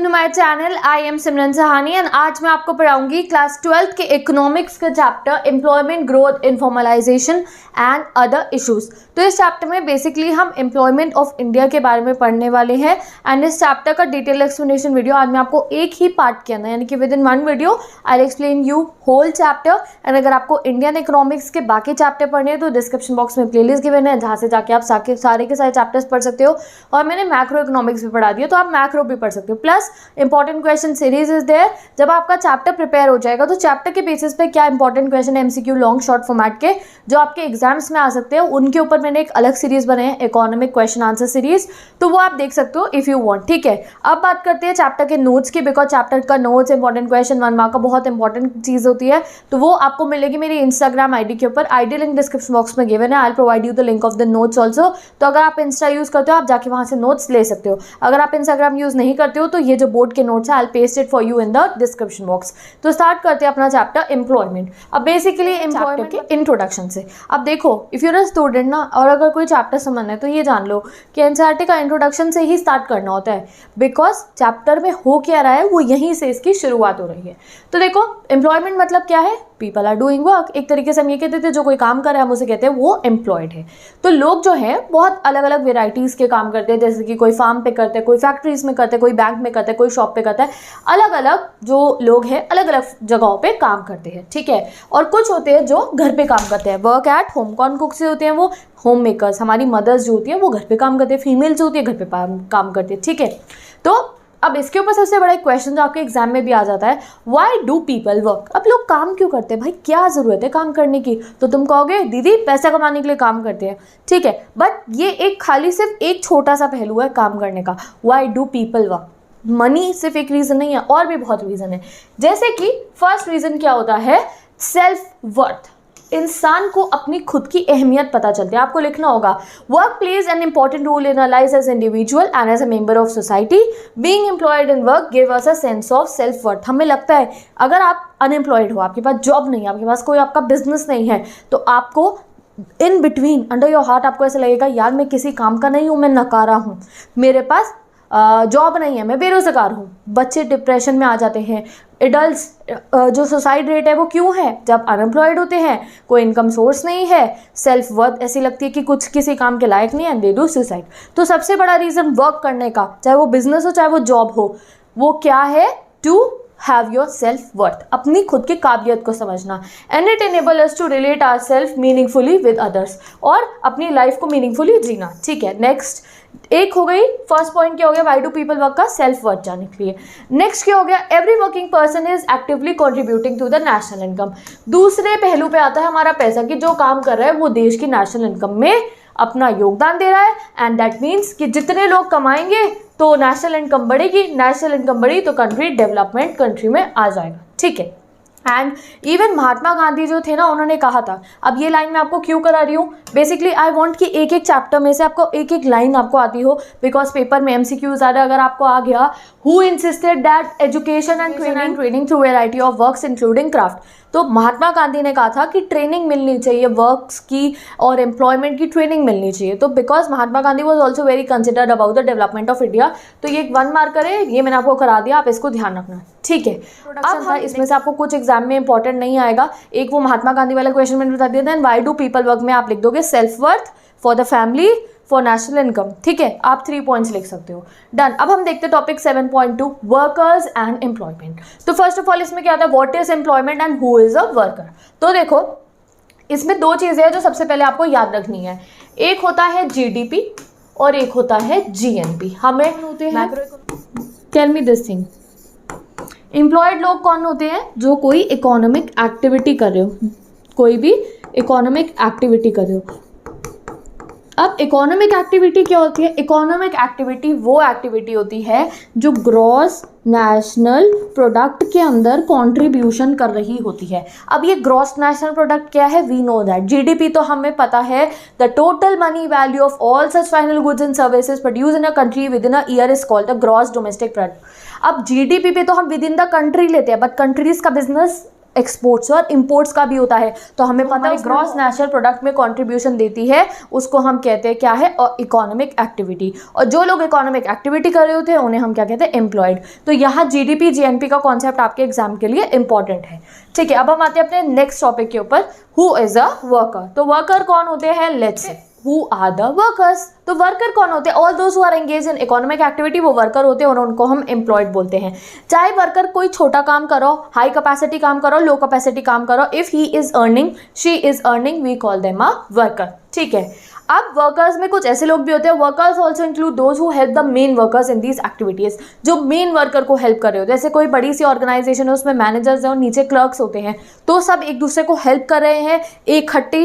Welcome to my channel. I am Simran Sahani and आज मैं आपको पढ़ाऊंगी क्लास 12th के इकोनॉमिक्स का chapter employment growth informalisation and other issues. तो इस चैप्टर में बेसिकली हम एम्प्लॉयमेंट ऑफ इंडिया के बारे में पढ़ने वाले हैं एंड इस चैप्टर का डिटेल एक्सप्लेनेशन वीडियो आज मैं आपको एक ही पार्ट के अंदर यानी कि within one video I will explain you whole chapter. And अगर आपको इंडियन इकोनॉमिक्स के बाकी चैप्टर पढ़ने हैं तो डिस्क्रिप्शन बॉक्स में प्लेलिस्ट गिवन है जहाँ से जाके आप सारे के सारे चैप्टर्स पढ़ सकते हो। और मैंने मैक्रो इकोनॉमिक्स भी पढ़ा दिया तो आप मैक्रो भी पढ़ सकते हो। Plus important question series is there. जब आपका चैप्टर प्रिपेयर हो जाएगा तो चैप्टर के बेसिस पे क्या important question MCQ long short format के जो आपके एग्जाम्स में आ सकते हैं उनके ऊपर मैंने एक अलग सीरीज बनाई है इकोनॉमिक क्वेश्चन आंसर सीरीज, तो वो आप देख सकते हो इफ यू वांट। ठीक है, अब बात करते हैं चैप्टर के नोट्स की, बिकॉज चैप्टर का नोट्स इंपॉर्टेंट क्वेश्चन 1 मार्क का बहुत इंपॉर्टेंट चीज होती है, तो वो आपको मिलेगी मेरी इंस्टाग्राम आईडी के ऊपर। आईडी लिंक डिस्क्रिप्शन बॉक्स में गिवन है। I will provide you the link of the notes also. तो अगर आप इंस्टा यूज करते हो आप जाके वहां से नोट्स ले सकते हो। अगर आप इंस्टाग्राम यूज नहीं करते हो तो ये जो बोर्ड के नोट्स है I paste it for you in the description box. तो स्टार्ट करते हैं अपना चैप्टर एम्प्लॉयमेंट। अब बेसिकली एम्प्लॉयमेंट के इंट्रोडक्शन से अब देखो, इफ यूर अ स्टूडेंट ना और अगर कोई चैप्टर समझना है तो ये जान लो कि एनसीईआरटी का इंट्रोडक्शन से ही स्टार्ट करना होता है, बिकॉज चैप्टर में हो क्या रहा है वो यहीं से इसकी शुरुआत हो रही है। तो देखो एम्प्लॉयमेंट मतलब क्या है, पीपल आर डूइंग वर्क। एक तरीके से हम ये कहते थे जो कोई काम कर रहा है हम उसे कहते हैं वो एम्प्लॉयड है। तो लोग जो है बहुत अलग अलग वेराइटीज़ के काम करते हैं, जैसे कि कोई फार्म पे करते हैं, कोई फैक्ट्रीज में करते हैं, कोई बैंक में करते हैं, कोई शॉप पे करता है। अलग अलग जो लोग हैं अलग अलग जगहों पे काम करते हैं। ठीक है, और कुछ होते हैं जो घर पे काम करते हैं, वर्क एट होम। कौन कुक से होते हैं वो होम मेकर्स, हमारी मदर्स जो होती है वो घर पे काम करते हैं, फीमेल जो होती है घर पे काम करती है। ठीक है, तो अब इसके ऊपर सबसे बड़ा एक क्वेश्चन जो आपके एग्जाम में भी आ जाता है, व्हाई डू पीपल वर्क। अब लोग काम क्यों करते हैं भाई, क्या ज़रूरत है काम करने की? तो तुम कहोगे दीदी पैसा कमाने के लिए काम करते हैं। ठीक है, बट ये एक खाली सिर्फ एक छोटा सा पहलू है काम करने का। Why do people work, money सिर्फ एक रीज़न नहीं है, और भी बहुत रीज़न है। जैसे कि फर्स्ट रीज़न क्या होता है, सेल्फ वर्थ। इंसान को अपनी खुद की अहमियत पता चलती है। आपको लिखना होगा work plays an important role in our life as individual and as a member of society. Being employed in work give us a sense of self worth. हमें लगता है अगर आप अनएम्प्लॉयड हो, आपके पास जॉब नहीं है, आपके पास कोई आपका बिजनेस नहीं है, तो आपको in between under your heart आपको ऐसा लगेगा यार मैं किसी काम का नहीं हूँ, मैं नकारा हूँ, मेरे पास जॉब नहीं है, मैं बेरोजगार हूँ। बच्चे डिप्रेशन में आ जाते हैं। एडल्ट्स जो सुसाइड रेट है वो क्यों है, जब अनएम्प्लॉयड होते हैं, कोई इनकम सोर्स नहीं है, सेल्फ वर्थ ऐसी लगती है कि कुछ किसी काम के लायक नहीं है, दे डू सुसाइड। तो सबसे बड़ा रीज़न वर्क करने का, चाहे वो बिजनेस हो चाहे वो जॉब हो, वो क्या है, to have your self worth, अपनी खुद की काबिलियत को समझना। And it enable us to relate our self meaningfully with others, और अपनी लाइफ को मीनिंगफुली जीना। ठीक है, नेक्स्ट एक हो गई, फर्स्ट पॉइंट क्या हो गया, व्हाई डू पीपल वर्क का सेल्फ वर्थ जानने के लिए। नेक्स्ट क्या हो गया, every working person is actively contributing to the national income. दूसरे पहलू पे आता है हमारा पैसा, कि जो काम कर रहा है वो देश की नेशनल इनकम में अपना योगदान दे रहा है। एंड दैट मीन्स कि जितने लोग कमाएंगे तो नेशनल इनकम बढ़ेगी, नेशनल इनकम बढ़ी तो कंट्री डेवलपमेंट कंट्री में आ जाएगा। ठीक है, एंड इवन महात्मा गांधी जो थे ना उन्होंने कहा था, अब ये लाइन मैं आपको क्यों करा रही हूँ, बेसिकली आई वांट कि एक एक चैप्टर में से आपको एक एक लाइन आपको आती हो, बिकॉज पेपर में एमसीक्यूज आ रहा है। अगर आपको आ गया who insisted that education and training through variety of works including craft, तो महात्मा गांधी ने कहा था कि ट्रेनिंग मिलनी चाहिए, वर्क्स की और एम्प्लॉयमेंट की ट्रेनिंग मिलनी चाहिए। तो because Mahatma Gandhi was also very considered about the development of India. तो ये एक 1 मार्कर है, ये मैंने आपको करा दिया, आप इसको ध्यान रखना। ठीक है, अब था इसमें से आपको कुछ एग्जाम में इंपॉर्टेंट नहीं आएगा, एक वो महात्मा गांधी वाला क्वेश्चन मैंने बता दिया था। And why do people work में आप लिख दोगे self worth, for the family, for national income. ठीक है, आप 3 पॉइंट्स लिख सकते हो। डन। अब हम देखते हैं टॉपिक 7.2 वर्कर्स एंड एम्प्लॉयमेंट। तो फर्स्ट ऑफ ऑल इसमें क्या आता है, what is employment and who is a worker. तो देखो इसमें 2 चीजें हैं जो सबसे पहले आपको याद रखनी है, एक होता है जीडीपी और एक होता है जीएनपी। हमें होते हैं tell me this thing, employed लोग कौन होते हैं, जो कोई इकोनॉमिक एक्टिविटी कर रहे हो, कोई भी इकोनॉमिक एक्टिविटी कर रहे हो। अब इकोनॉमिक एक्टिविटी क्या होती है, इकोनॉमिक एक्टिविटी वो एक्टिविटी होती है जो ग्रॉस नेशनल प्रोडक्ट के अंदर कंट्रीब्यूशन कर रही होती है। अब ये ग्रॉस नेशनल प्रोडक्ट क्या है, वी नो दैट जीडीपी तो हमें पता है, the total money value of all such final goods and services produce in a country with in a year is called the gross domestic product. अब GDP पे तो हम विद इन द कंट्री लेते हैं, बट कंट्रीज का business exports और imports का भी होता है। तो हमें पता है ग्रॉस नेशनल प्रोडक्ट में कंट्रीब्यूशन देती है, उसको हम कहते हैं क्या है, इकोनॉमिक एक्टिविटी। और जो लोग इकोनॉमिक एक्टिविटी कर रहे होते हैं उन्हें हम क्या कहते हैं, एम्प्लॉयड। तो यहाँ जीडीपी जीएनपी का कॉन्सेप्ट आपके एग्जाम के लिए इंपॉर्टेंट है। ठीक है, अब हम आते हैं अपने नेक्स्ट टॉपिक के ऊपर, हु इज अ वर्कर। तो वर्कर कौन होते हैं, let's say Who are the workers? तो वर्कर कौन होते हैं, all those who are engage in economic activity वो वर्कर होते हैं और उनको हम एम्प्लॉयड बोलते हैं। चाहे वर्कर कोई छोटा काम करो, हाई कैपेसिटी काम करो, लो कैपेसिटी काम करो, if he is earning, she is earning, we call them a worker. ठीक है, अब वर्कर्स में कुछ ऐसे लोग भी होते हैं, workers also include those who help the main workers in these activities, जो मेन वर्कर को हेल्प कर रहे होते हैं। जैसे कोई बड़ी सी ऑर्गेनाइजेशन है, उसमें मैनेजर्स हैं और नीचे क्लर्क्स होते हैं, तो सब एक दूसरे को हेल्प कर रहे हैं इकट्ठी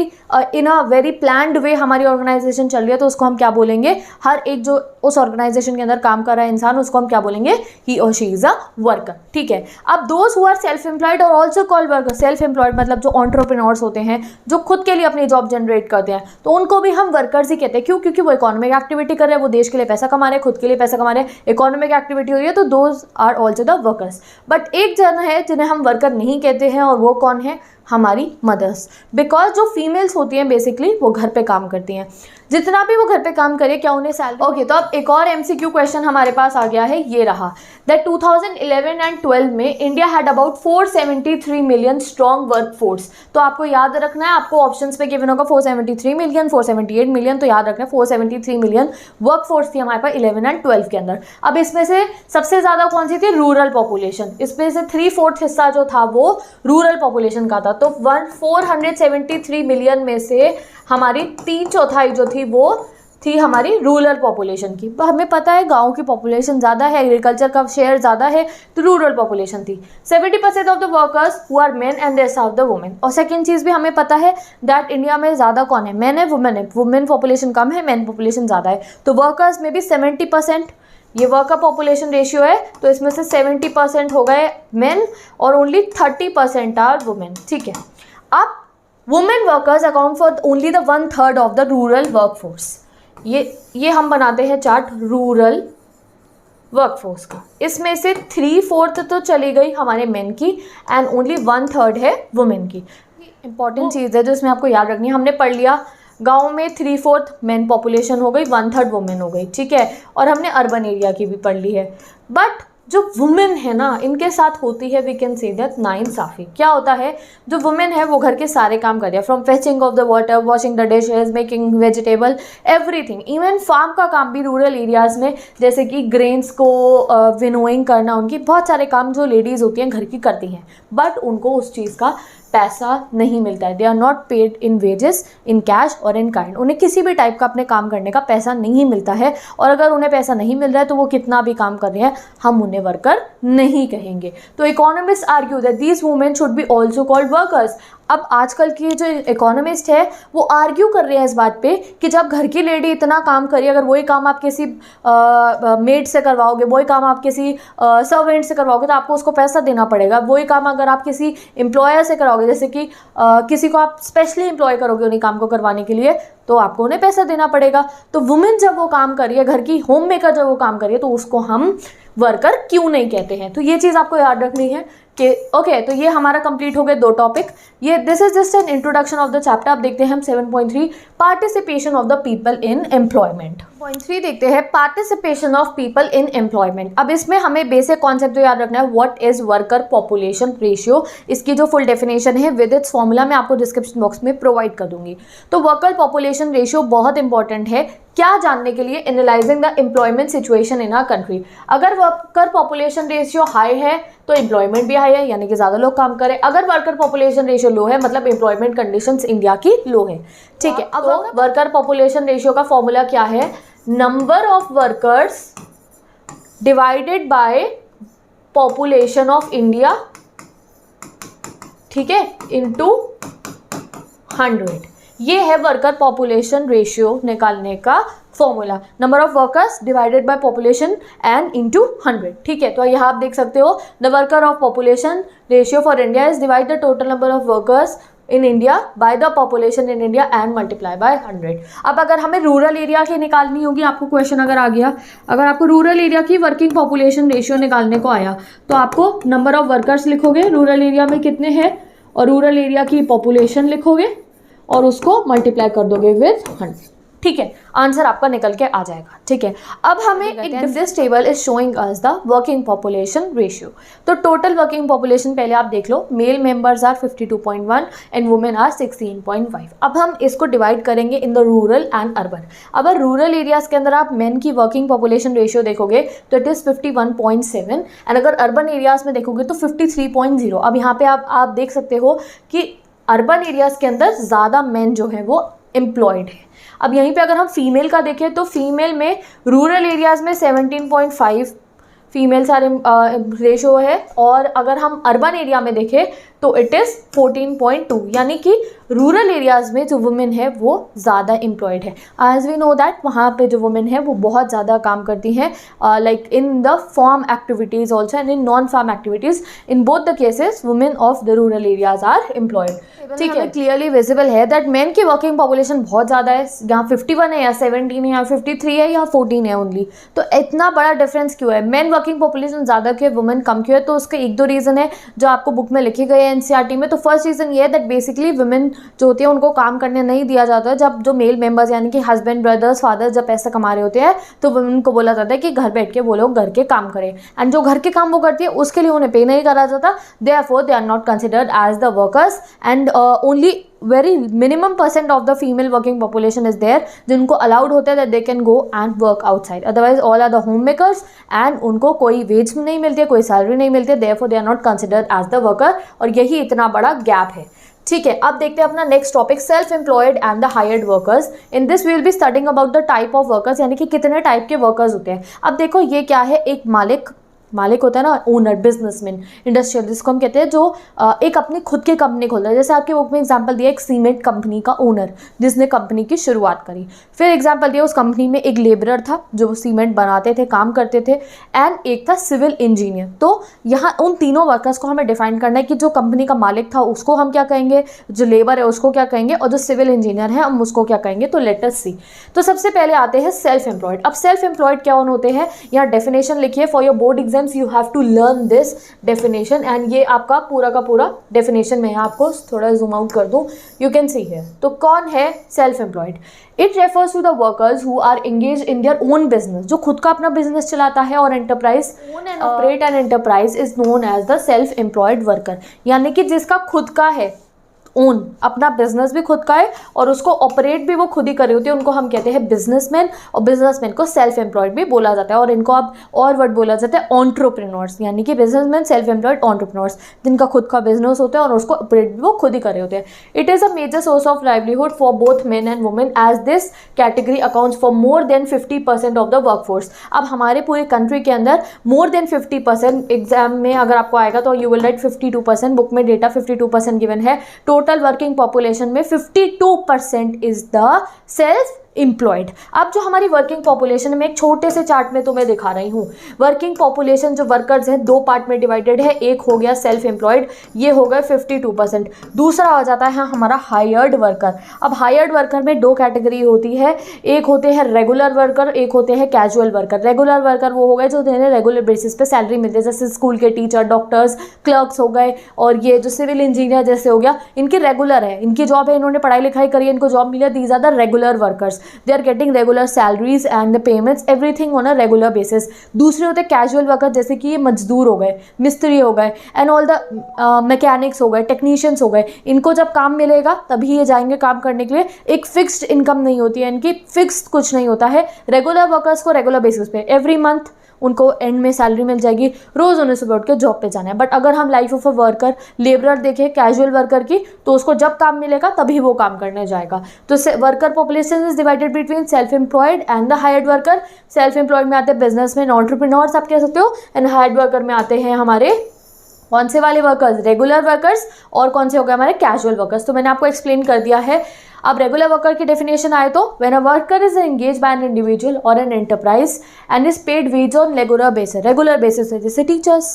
इन अ वेरी प्लान्ड वे। हमारी ऑर्गेनाइजेशन चल रही है तो उसको हम क्या बोलेंगे, हर एक जो उस ऑर्गेनाइजेशन के अंदर काम कर रहा है इंसान, उसको हम क्या बोलेंगे, ही और शी इज अ वर्कर। ठीक है, अब those who are self employed और also called worker, self employed मतलब जो एंटरप्रेन्योर्स होते हैं, जो खुद के लिए अपनी जॉब जनरेट करते हैं, तो उनको भी हम वर्कर्स ही कहते हैं। क्यों? क्योंकि वो इकोनॉमिक एक्टिविटी कर रहे हैं, वो देश के लिए पैसा कमा रहे हैं, खुद के लिए पैसा कमा रहे हैं, इकोनॉमिक एक्टिविटी हो रही है, तो those are also the workers. But एक जन है जिन्हें हम वर्कर नहीं कहते हैं, और वो कौन है, हमारी मदर्स। बिकॉज जो फीमेल्स होती हैं बेसिकली वो घर पे काम करती हैं, जितना भी वो घर पे काम करे क्या उन्हें सैलरी। ओके, तो अब एक और एमसीक्यू क्वेश्चन हमारे पास आ गया है, ये रहा दैट 2011 एंड 12 में India had about 473 million strong work force. तो आपको याद रखना है, आपको ऑप्शंस पे गिवन होगा 473 मिलियन, 478 मिलियन, तो याद रखना है 473 मिलियन वर्क फोर्स थी हमारे पास 11 एंड 12 के अंदर। अब इसमें से सबसे ज़्यादा कौन सी थी, रूरल पॉपुलेशन। इसमें से 3/4 हिस्सा जो था वो रूरल पॉपुलेशन का था। तो 473 मिलियन में से हमारी 3/4 जो थी वो थी हमारी रूरल पॉपुलेशन की। हमें पता है गांव की पॉपुलेशन ज़्यादा है, एग्रीकल्चर का शेयर ज़्यादा है, तो रूरल पॉपुलेशन थी। 70% of the workers who are men and rest of the women. और सेकेंड चीज़ भी हमें पता है दैट इंडिया में ज़्यादा कौन है, मैन है, वुमेन है। वुमेन पॉपुलेशन कम है, मैन पॉपुलेशन ज़्यादा है। तो वर्कर्स में भी 70%, ये वर्कर पॉपुलेशन रेशियो है, तो इसमें से 70% हो गए मेन और ओनली 30% आर वुमेन। ठीक है, अब women workers account for only the 1/3 of the rural workforce. ये हम बनाते हैं चार्ट रूरल वर्कफोर्स का। इसमें से 3/4 तो चली गई हमारे मेन की एंड ओनली 1/3 है वुमेन की। इंपॉर्टेंट चीज़ है जो इसमें आपको याद रखनी है। हमने पढ़ लिया गांव में 3/4 मेन पॉपुलेशन हो गई, 1/3 वुमेन हो गई। ठीक है, और हमने अर्बन एरिया की भी पढ़ ली है। बट जो वुमेन है ना, इनके साथ होती है वी कैन से दैट नाइंसाफ़ी। क्या होता है, जो वुमेन है वो घर के सारे काम कर रही है, from fetching of the water, washing the dishes, making vegetable, everything. Even farm का काम भी रूरल एरियाज़ में, जैसे कि ग्रेन्स को विनोइंग करना, उनकी बहुत सारे काम जो लेडीज़ होती हैं घर की करती हैं, बट उनको उस चीज़ का पैसा नहीं मिलता है। They are not paid in wages, in cash और इन काइंड। उन्हें किसी भी टाइप का अपने काम करने का पैसा नहीं मिलता है, और अगर उन्हें पैसा नहीं मिल रहा है तो वो कितना भी काम कर रहे हैं, हम उन्हें वर्कर नहीं कहेंगे। तो economist argue that these women should be also called workers. अब आजकल की जो इकोनॉमिस्ट है वो आर्ग्यू कर रहे हैं इस बात पे कि जब घर की लेडी इतना काम करिए, अगर वही काम आप किसी मेड से करवाओगे, वही काम आप किसी सर्वेंट से करवाओगे तो आपको उसको पैसा देना पड़ेगा। वही काम अगर आप किसी एम्प्लॉयर से कराओगे, जैसे कि किसी को आप स्पेशली एम्प्लॉय करोगे उन्हीं काम को करवाने के लिए, तो आपको उन्हें पैसा देना पड़ेगा। तो वुमेन जब वो काम करिए, घर की होम मेकर जब वो काम करिए, तो उसको हम वर्कर क्यों नहीं कहते हैं। तो ये चीज़ आपको याद रखनी है कि ओके, तो ये हमारा कंप्लीट हो गए 2 टॉपिक। ये this is just an introduction of the chapter. अब देखते हैं हम 7.3 participation of the people in employment. 7.3 देखते हैं participation of people in employment. अब इसमें हमें बेसिक कॉन्सेप्ट जो याद रखना है, what is worker population ratio. इसकी जो फुल डेफिनेशन है विद इट्स फॉर्मूला मैं आपको डिस्क्रिप्शन बॉक्स में प्रोवाइड कर दूंगी। तो वर्कर पॉपुलेशन रेशियो बहुत इंपॉर्टेंट है क्या जानने के लिए, analysing the employment situation in a country. अगर वर्कर पॉपुलेशन रेशियो हाई है तो एम्प्लॉयमेंट भी हाई है, यानी कि ज़्यादा लोग काम करें। अगर वर्कर पॉपुलेशन रेशियो लो है मतलब एम्प्लॉयमेंट कंडीशंस इंडिया की लो है। ठीक है, अब वर्कर पॉपुलेशन रेशियो का फॉर्मूला क्या है, number of workers divided by population of India, ठीक है, इनटू 100। ये है वर्कर पॉपुलेशन रेशियो निकालने का formula, number of workers divided by population and into 100। ठीक है, तो यहाँ आप देख सकते हो the worker of population ratio for India is divide the total number of workers in India by the population in India and multiply by 100। अब अगर हमें रूरल एरिया की निकालनी होगी, आपको क्वेश्चन अगर आ गया, अगर आपको रूरल एरिया की वर्किंग पॉपुलेशन रेशियो निकालने को आया तो आपको नंबर ऑफ वर्कर्स लिखोगे रूरल एरिया में कितने हैं और रूरल एरिया की पॉपुलेशन लिखोगे और उसको मल्टीप्लाई कर दोगे विद 100। ठीक है, आंसर आपका निकल के आ जाएगा। ठीक है, अब हमें this table is showing us the working population ratio. तो टोटल वर्किंग पॉपुलेशन पहले आप देख लो, male members are 52.1 and women are 16.5। अब हम इसको डिवाइड करेंगे in the rural and urban. अगर रूरल एरियाज के अंदर आप मेन की वर्किंग पॉपुलेशन रेशियो देखोगे तो इट इज़ 51.7 एंड अगर अर्बन एरियाज में देखोगे तो 53.0। अब यहाँ पे आप देख सकते हो कि अर्बन एरियाज के अंदर ज़्यादा मेन जो है वो एम्प्लॉयड है। अब यहीं पे अगर हम फीमेल का देखें तो फीमेल में रूरल एरियाज़ में 17.5 फीमेल सारे रेशो है और अगर हम अर्बन एरिया में देखें तो इट इज़ 14.2, यानी कि रूरल एरियाज़ में जो वुमेन है वो ज़्यादा एम्प्लॉयड है। एज वी नो दैट वहाँ पे जो वुमेन है वो बहुत ज़्यादा काम करती हैं, like in the farm activities also and in non farm activities. In both the cases women of the rural areas are employed. ठीक है, क्लियरली विजिबल है दैट मेन की वर्किंग पॉपुलेशन बहुत ज़्यादा है, यहाँ 51 है या 17 है या 53 है या 14 है ओनली। तो इतना बड़ा डिफरेंस क्यों है? मेन वर्किंग पॉपुलेशन ज़्यादा क्यों है, वुमेन कम क्यों है? तो उसके एक दो रीज़न है जो आपको बुक में लिखे गए हैं एनसीईआरटी में। तो फर्स्ट रीज़न ये है दैट बेसिकली वुमेन जो होती है उनको काम करने नहीं दिया जाता है। जब जो मेल मेंबर्स यानी कि हस्बैंड, ब्रदर्स, फादर जब पैसा कमा रहे होते हैं तो वुमेन को बोला जाता है कि घर बैठ के वो लोग घर के काम करें, एंड जो घर के काम वो करती है उसके लिए उन्हें पे नहीं करा जाता। Therefore they are not considered as the workers and only very minimum % of the female working population is there जिनको अलाउड होता है that they can go and work outside. Otherwise all are the home makers and उनको कोई veg नहीं मिलती है, कोई salary नहीं मिलती है। Therefore they are not considered as the worker, और यही इतना बड़ा गैप है। ठीक है, अब देखते हैं अपना next topic, self employed and the hired workers. In this we will be studying about the type of workers, यानी कि कितने टाइप के वर्कर्स होते हैं। अब देखो ये क्या है, एक मालिक होता है ना, ओनर, बिजनेसमैन, इंडस्ट्रियल, जिसको हम कहते हैं जो एक अपनी खुद की कंपनी खोलता है। जैसे आपके बुक में एग्जांपल दिया एक सीमेंट कंपनी का ओनर जिसने कंपनी की शुरुआत करी। फिर एग्जांपल दिया उस कंपनी में एक लेबरर था जो सीमेंट बनाते थे, काम करते थे, एंड एक था सिविल इंजीनियर। तो यहाँ उन तीनों वर्कर्स को हमें डिफाइन करना है कि जो कंपनी का मालिक था उसको हम क्या कहेंगे, जो लेबर है उसको क्या कहेंगे, और जो सिविल इंजीनियर है हम उसको क्या कहेंगे। तो लेट अस सी। तो सबसे पहले आते हैं सेल्फ एम्प्लॉयड। अब सेल्फ एम्प्लॉयड क्या होते हैं, यहाँ डेफिनेशन लिखिए for your board exams you have to learn this definition, and ये आपका पूरा का पूरा डेफिनेशन मैं आपको थोड़ा जूम आउट कर दूं, यू कैन सी हियर। तो कौन है self employed? It refers to the workers who are engage in their own business, जो खुद का अपना बिजनेस चलाता है, और enterprise own and operate an enterprise is known as the self employed worker, यानी कि जिसका खुद का है, ओन अपना बिजनेस भी खुद का है और उसको ऑपरेट भी वो खुद ही कर रही होती है, उनको हम कहते हैं बिजनेसमैन, और बिजनेसमैन को सेल्फ एम्प्लॉयड भी बोला जाता है। और इनको अब और वर्ड बोला जाता है एंटरप्रेन्योर्स, यानी कि बिजनेसमैन, सेल्फ एम्प्लॉयड, एंटरप्रेन्योर्स, जिनका खुद का बिजनेस होता है और उसको ऑपरेट भी वो खुद ही कर रहे होते हैं। It is a major source of livelihood for both men and women as this category accounts for more than 50% of the workforce. अब हमारे पूरे कंट्री के अंदर मोर देन 50%, एग्जाम में अगर आपको आएगा तो यू विल राइट 52%, बुक में डेटा 52% गिवन है। टोटल वर्किंग पॉपुलेशन में 52% इज द सेल्फ एम्प्लॉयड। अब जो हमारी वर्किंग पॉपुलेशन है, मैं एक छोटे से चार्ट में तुम्हें दिखा रही हूँ। वर्किंग पॉपुलेशन जो वर्कर्स हैं दो पार्ट में डिवाइडेड है, एक हो गया सेल्फ एम्प्लॉयड, ये हो गया 52%। दूसरा आ जाता है हमारा हायर्ड वर्कर। अब हायर्ड वर्कर में दो कैटेगरी होती है, एक होते हैं रेगुलर वर्कर, एक होते हैं कैजुअल वर्कर। रेगुलर वर्कर वो हो गए जो जिन्हें रेगुलर बेसिस पे सैलरी मिलती है, जैसे स्कूल के टीचर, डॉक्टर्स, क्लर्क्स हो गए, और ये जो सिविल इंजीनियर जैसे हो गया, इनकी रेगुलर है, इनकी जॉब है, इन्होंने पढ़ाई लिखाई करी है, इनको जॉब मिला, these are the regular workers. They are getting regular salaries and the payments, everything on a regular basis. दूसरे होते हैं कैजुअल वर्कर, जैसे कि ये मजदूर हो गए, मिस्त्री हो गए, एंड ऑल द मैकेनिक्स हो गए, टेक्नीशियंस हो गए। इनको जब काम मिलेगा तभी ये जाएंगे काम करने के लिए। एक फिक्स्ड इनकम नहीं होती है इनकी, फिक्स्ड कुछ नहीं होता है। रेगुलर वर्कर्स को रेगुलर बेसिस पे एवरी मंथ उनको एंड में सैलरी मिल जाएगी, रोज़ उन्हें सुबह उठ के जॉब पे जाना है। बट अगर हम life of a worker, labourer देखें, कैजुअल वर्कर की, तो उसको जब काम मिलेगा तभी वो काम करने जाएगा। तो worker population is divided between self employed and the hired worker. Self employed में आते हैं बिजनेसमैन, एंटरप्रेन्योर्स आप कह सकते हो, एंड हायर्ड वर्कर में आते हैं हमारे कौन से वाले वर्कर्स, रेगुलर वर्कर्स, और कौन से हो गए हमारे कैजुअल वर्कर्स। तो मैंने आपको एक्सप्लेन कर दिया है। अब रेगुलर वर्कर की डेफिनेशन आए तो when a worker is engage by an individual और an enterprise and is paid wage on regular basis. Regular basis है जैसे टीचर्स,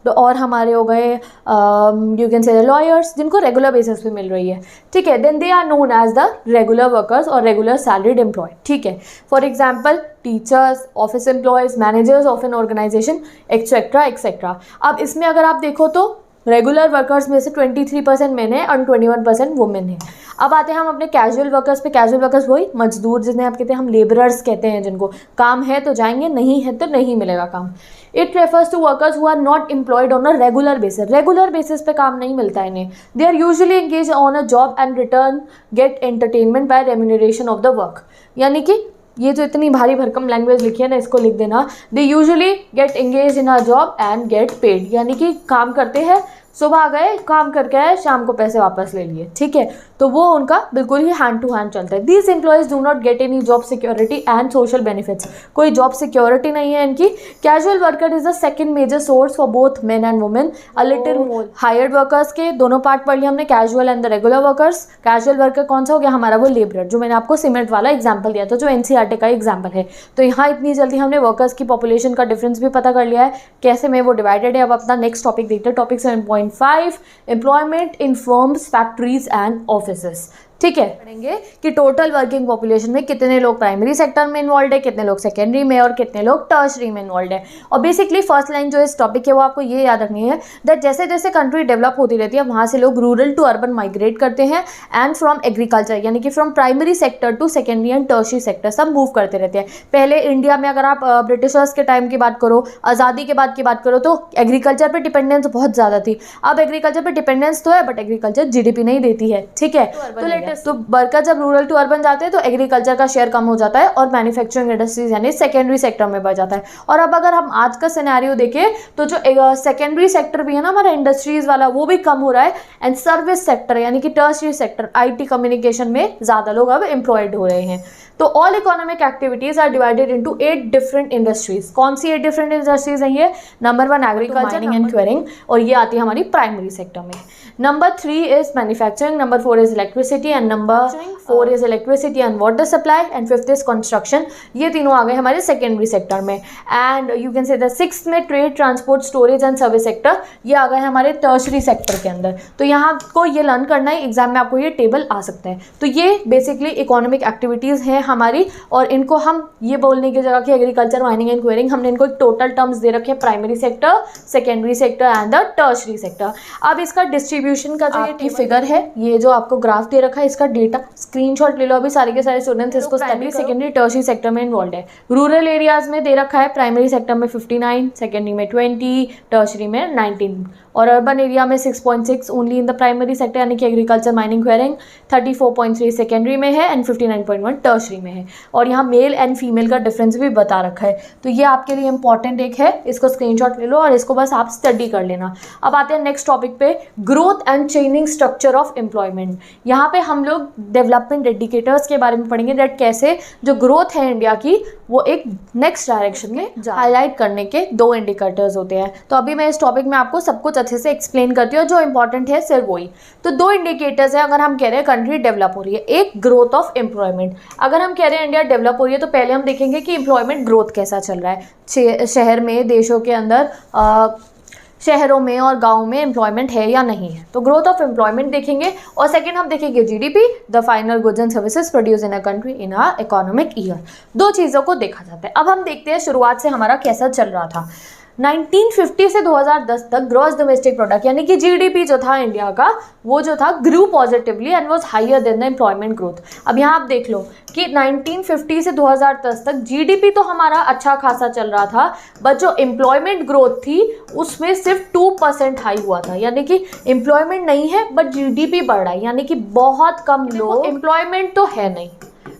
और हमारे हो गए यू कैन से लॉयर्स जिनको रेगुलर बेसिस पे मिल रही है, ठीक है, then they are known as the regular workers और रेगुलर सैलरीड एम्प्लॉय, ठीक है। For example teachers, office employees, managers of an organisation etcetera etcetera. अब इसमें अगर आप देखो तो रेगुलर वर्कर्स में से 23% मेन है और 21% वुमेन है। अब आते हैं हम अपने कैजुअल वर्कर्स पे। कैजुअल वर्कर्स वही मजदूर जिन्हें आप कहते हैं, हम लेबरर्स कहते हैं, जिनको काम है तो जाएंगे, नहीं है तो नहीं मिलेगा काम। It refers to workers who are not employed on a regular basis. Regular basis पे काम नहीं मिलता है इन्हें। They are usually engage on a job and return get entertainment by remuneration of the work. यानी कि ये जो इतनी भारी भरकम लैंग्वेज लिखी है ना, इसको लिख देना। They usually gate engage in a job and get paid, यानी कि काम करते हैं, सुबह गए काम करके आए, शाम को पैसे वापस ले लिए, ठीक है। तो वो उनका बिल्कुल ही हैंड टू हैंड चलता है। These employees do not get any job security and social benefits. कोई जॉब सिक्योरिटी नहीं है इनकी। Casual worker is the second major source for both men and women. A little more hired workers के दोनों part पढ़ लिया हमने, casual and the regular workers. Casual worker कौन सा हो गया हमारा, वो लेबरर, जो मैंने आपको सीमेंट वाला एग्जाम्पल दिया था, जो एनसीईआरटी का एग्जाम्पल है। तो यहाँ इतनी जल्दी हमने वर्कर्स की पॉपुलेशन का डिफरेंस भी पता कर लिया है, कैसे में वो डिवाइडेड है। अब अपना नेक्स्ट टॉपिक देखते हैं, topic 7.5 employment in firms, factories and offices, ठीक है। पढ़ेंगे कि टोटल वर्किंग पॉपुलेशन में कितने लोग प्राइमरी सेक्टर में इन्वॉल्व है, कितने लोग सेकेंडरी में और कितने लोग टर्शरी में इन्वॉल्व है। और बेसिकली फर्स्ट लाइन जो इस टॉपिक है वो आपको ये याद रखनी है दैट जैसे जैसे कंट्री डेवलप होती रहती है वहाँ से लोग रूरल टू अर्बन माइग्रेट करते हैं एंड फ्रॉम एग्रीकल्चर, यानी कि from primary sector to secondary and tertiary sector सब मूव करते रहते हैं। पहले इंडिया में अगर आप ब्रिटिशर्स के टाइम की बात करो, आज़ादी के बाद की बात करो, तो एग्रीकल्चर पर डिपेंडेंस बहुत ज़्यादा थी। अब एग्रीकल्चर पर डिपेंडेंस तो है बट एग्रीकल्चर GDP नहीं देती है, ठीक है। तो लेटेस्ट तो वर्कर जब रूरल टू अर्बन जाते हैं तो एग्रीकल्चर का शेयर कम हो जाता है और मैन्युफैक्चरिंग इंडस्ट्रीज यानी सेकेंडरी सेक्टर में बढ़ जाता है। और अब अगर हम आज का सिनेरियो देखें तो जो सेकेंडरी सेक्टर भी है ना हमारा इंडस्ट्रीज वाला, वो भी कम हो रहा है एंड सर्विस सेक्टर यानी कि टर्शरी सेक्टर IT कम्युनिकेशन में ज़्यादा लोग अब एम्प्लॉयड हो रहे हैं। तो all economic activities are divided into 8 different industries. कौन सी 8 डिफरेंट इंडस्ट्रीज हैं ये? Number 1 agriculture, mining and quarrying, और ये आती है हमारी प्राइमरी सेक्टर में। Number 3 is manufacturing, number 4 is electricity and number 4 is electricity and water supply and 5th is construction. ये तीनों आ गए हमारे सेकेंडरी सेक्टर में। And you can say the 6th में trade, transport, storage and service sector, ये आ गए हमारे टर्शरी सेक्टर के अंदर। तो यहाँ आपको ये लर्न करना है, एग्जाम में आपको ये टेबल आ सकता है। तो ये बेसिकली इकोनॉमिक एक्टिविटीज़ हैं हमारी, और इनको हम ये बोलने की जगह कि एग्रीकल्चर, माइनिंग एंड क्वेरिंग, हमने इनको टोटल टर्म्स दे रखे हैं, primary sector, secondary sector and the tertiary sector. अब इसका डिस्ट्रीब्यूशन का जो ये फिगर है, ये जो आपको ग्राफ दे रखा है, इसका डेटा स्क्रीनशॉट ले लो अभी सारे के सारे स्टूडेंट्स इसको। प्राइमरी, सेकेंडरी, टर्शरी सेक्टर में इन्वॉल्व है। रूरल एरियाज में दे रखा है प्राइमरी सेक्टर में 59, सेकेंडरी में 20, टर्शरी में 19, और अर्बन एरिया में 6.6 only in the primary sector यानी कि एग्रीकल्चर, माइनिंग, क्वेरिंग, 34.3 सेकेंडरी में है एंड 59.1 टर्शरी में है। और यहाँ मेल एंड फीमेल का डिफरेंस भी बता रखा है, तो ये आपके लिए इंपॉर्टेंट एक है, इसको स्क्रीनशॉट ले लो और इसको बस आप स्टडी कर लेना। अब आते हैं नेक्स्ट टॉपिक पे, growth and changing structure of employment. यहाँ पे हम लोग डेवलपमेंट इंडिकेटर्स के बारे में पढ़ेंगे, दैट कैसे जो ग्रोथ है इंडिया की वो एक नेक्स्ट डायरेक्शन में हाईलाइट करने के 2 इंडिकेटर्स होते हैं। तो अभी मैं इस टॉपिक में आपको सब कुछ अच्छे से एक्सप्लेन करती हूँ, जो इंपॉर्टेंट है सिर्फ वही। तो 2 इंडिकेटर्स हैं अगर हम कह रहे हैं कंट्री डेवलप हो रही है। एक ग्रोथ ऑफ एम्प्लॉयमेंट, अगर हम कह रहे हैं इंडिया डेवलप हो रही है तो पहले हम देखेंगे कि एम्प्लॉयमेंट ग्रोथ कैसा चल रहा है शहर में, देशों के अंदर, शहरों में और गाँव में एम्प्लॉयमेंट है या नहीं है। तो ग्रोथ ऑफ एम्प्लॉयमेंट देखेंगे, और सेकेंड हम देखेंगे GDP, the final goods and services produce in a country in a economic year. 2 चीज़ों को देखा जाता है। अब हम देखते हैं शुरुआत से हमारा कैसा चल रहा था। 1950 से 2010 तक ग्रॉस डोमेस्टिक प्रोडक्ट यानी कि GDP जो था इंडिया का, वो जो था grew positively and was higher than the employment growth. अब यहाँ आप देख लो कि 1950 से 2010 तक GDP तो हमारा अच्छा खासा चल रहा था, बट जो एम्प्लॉयमेंट ग्रोथ थी उसमें सिर्फ 2% हाई हुआ था। यानी कि एम्प्लॉयमेंट नहीं है बट GDP बढ़ रहा है, यानी कि बहुत कम लोग, एम्प्लॉयमेंट तो है नहीं,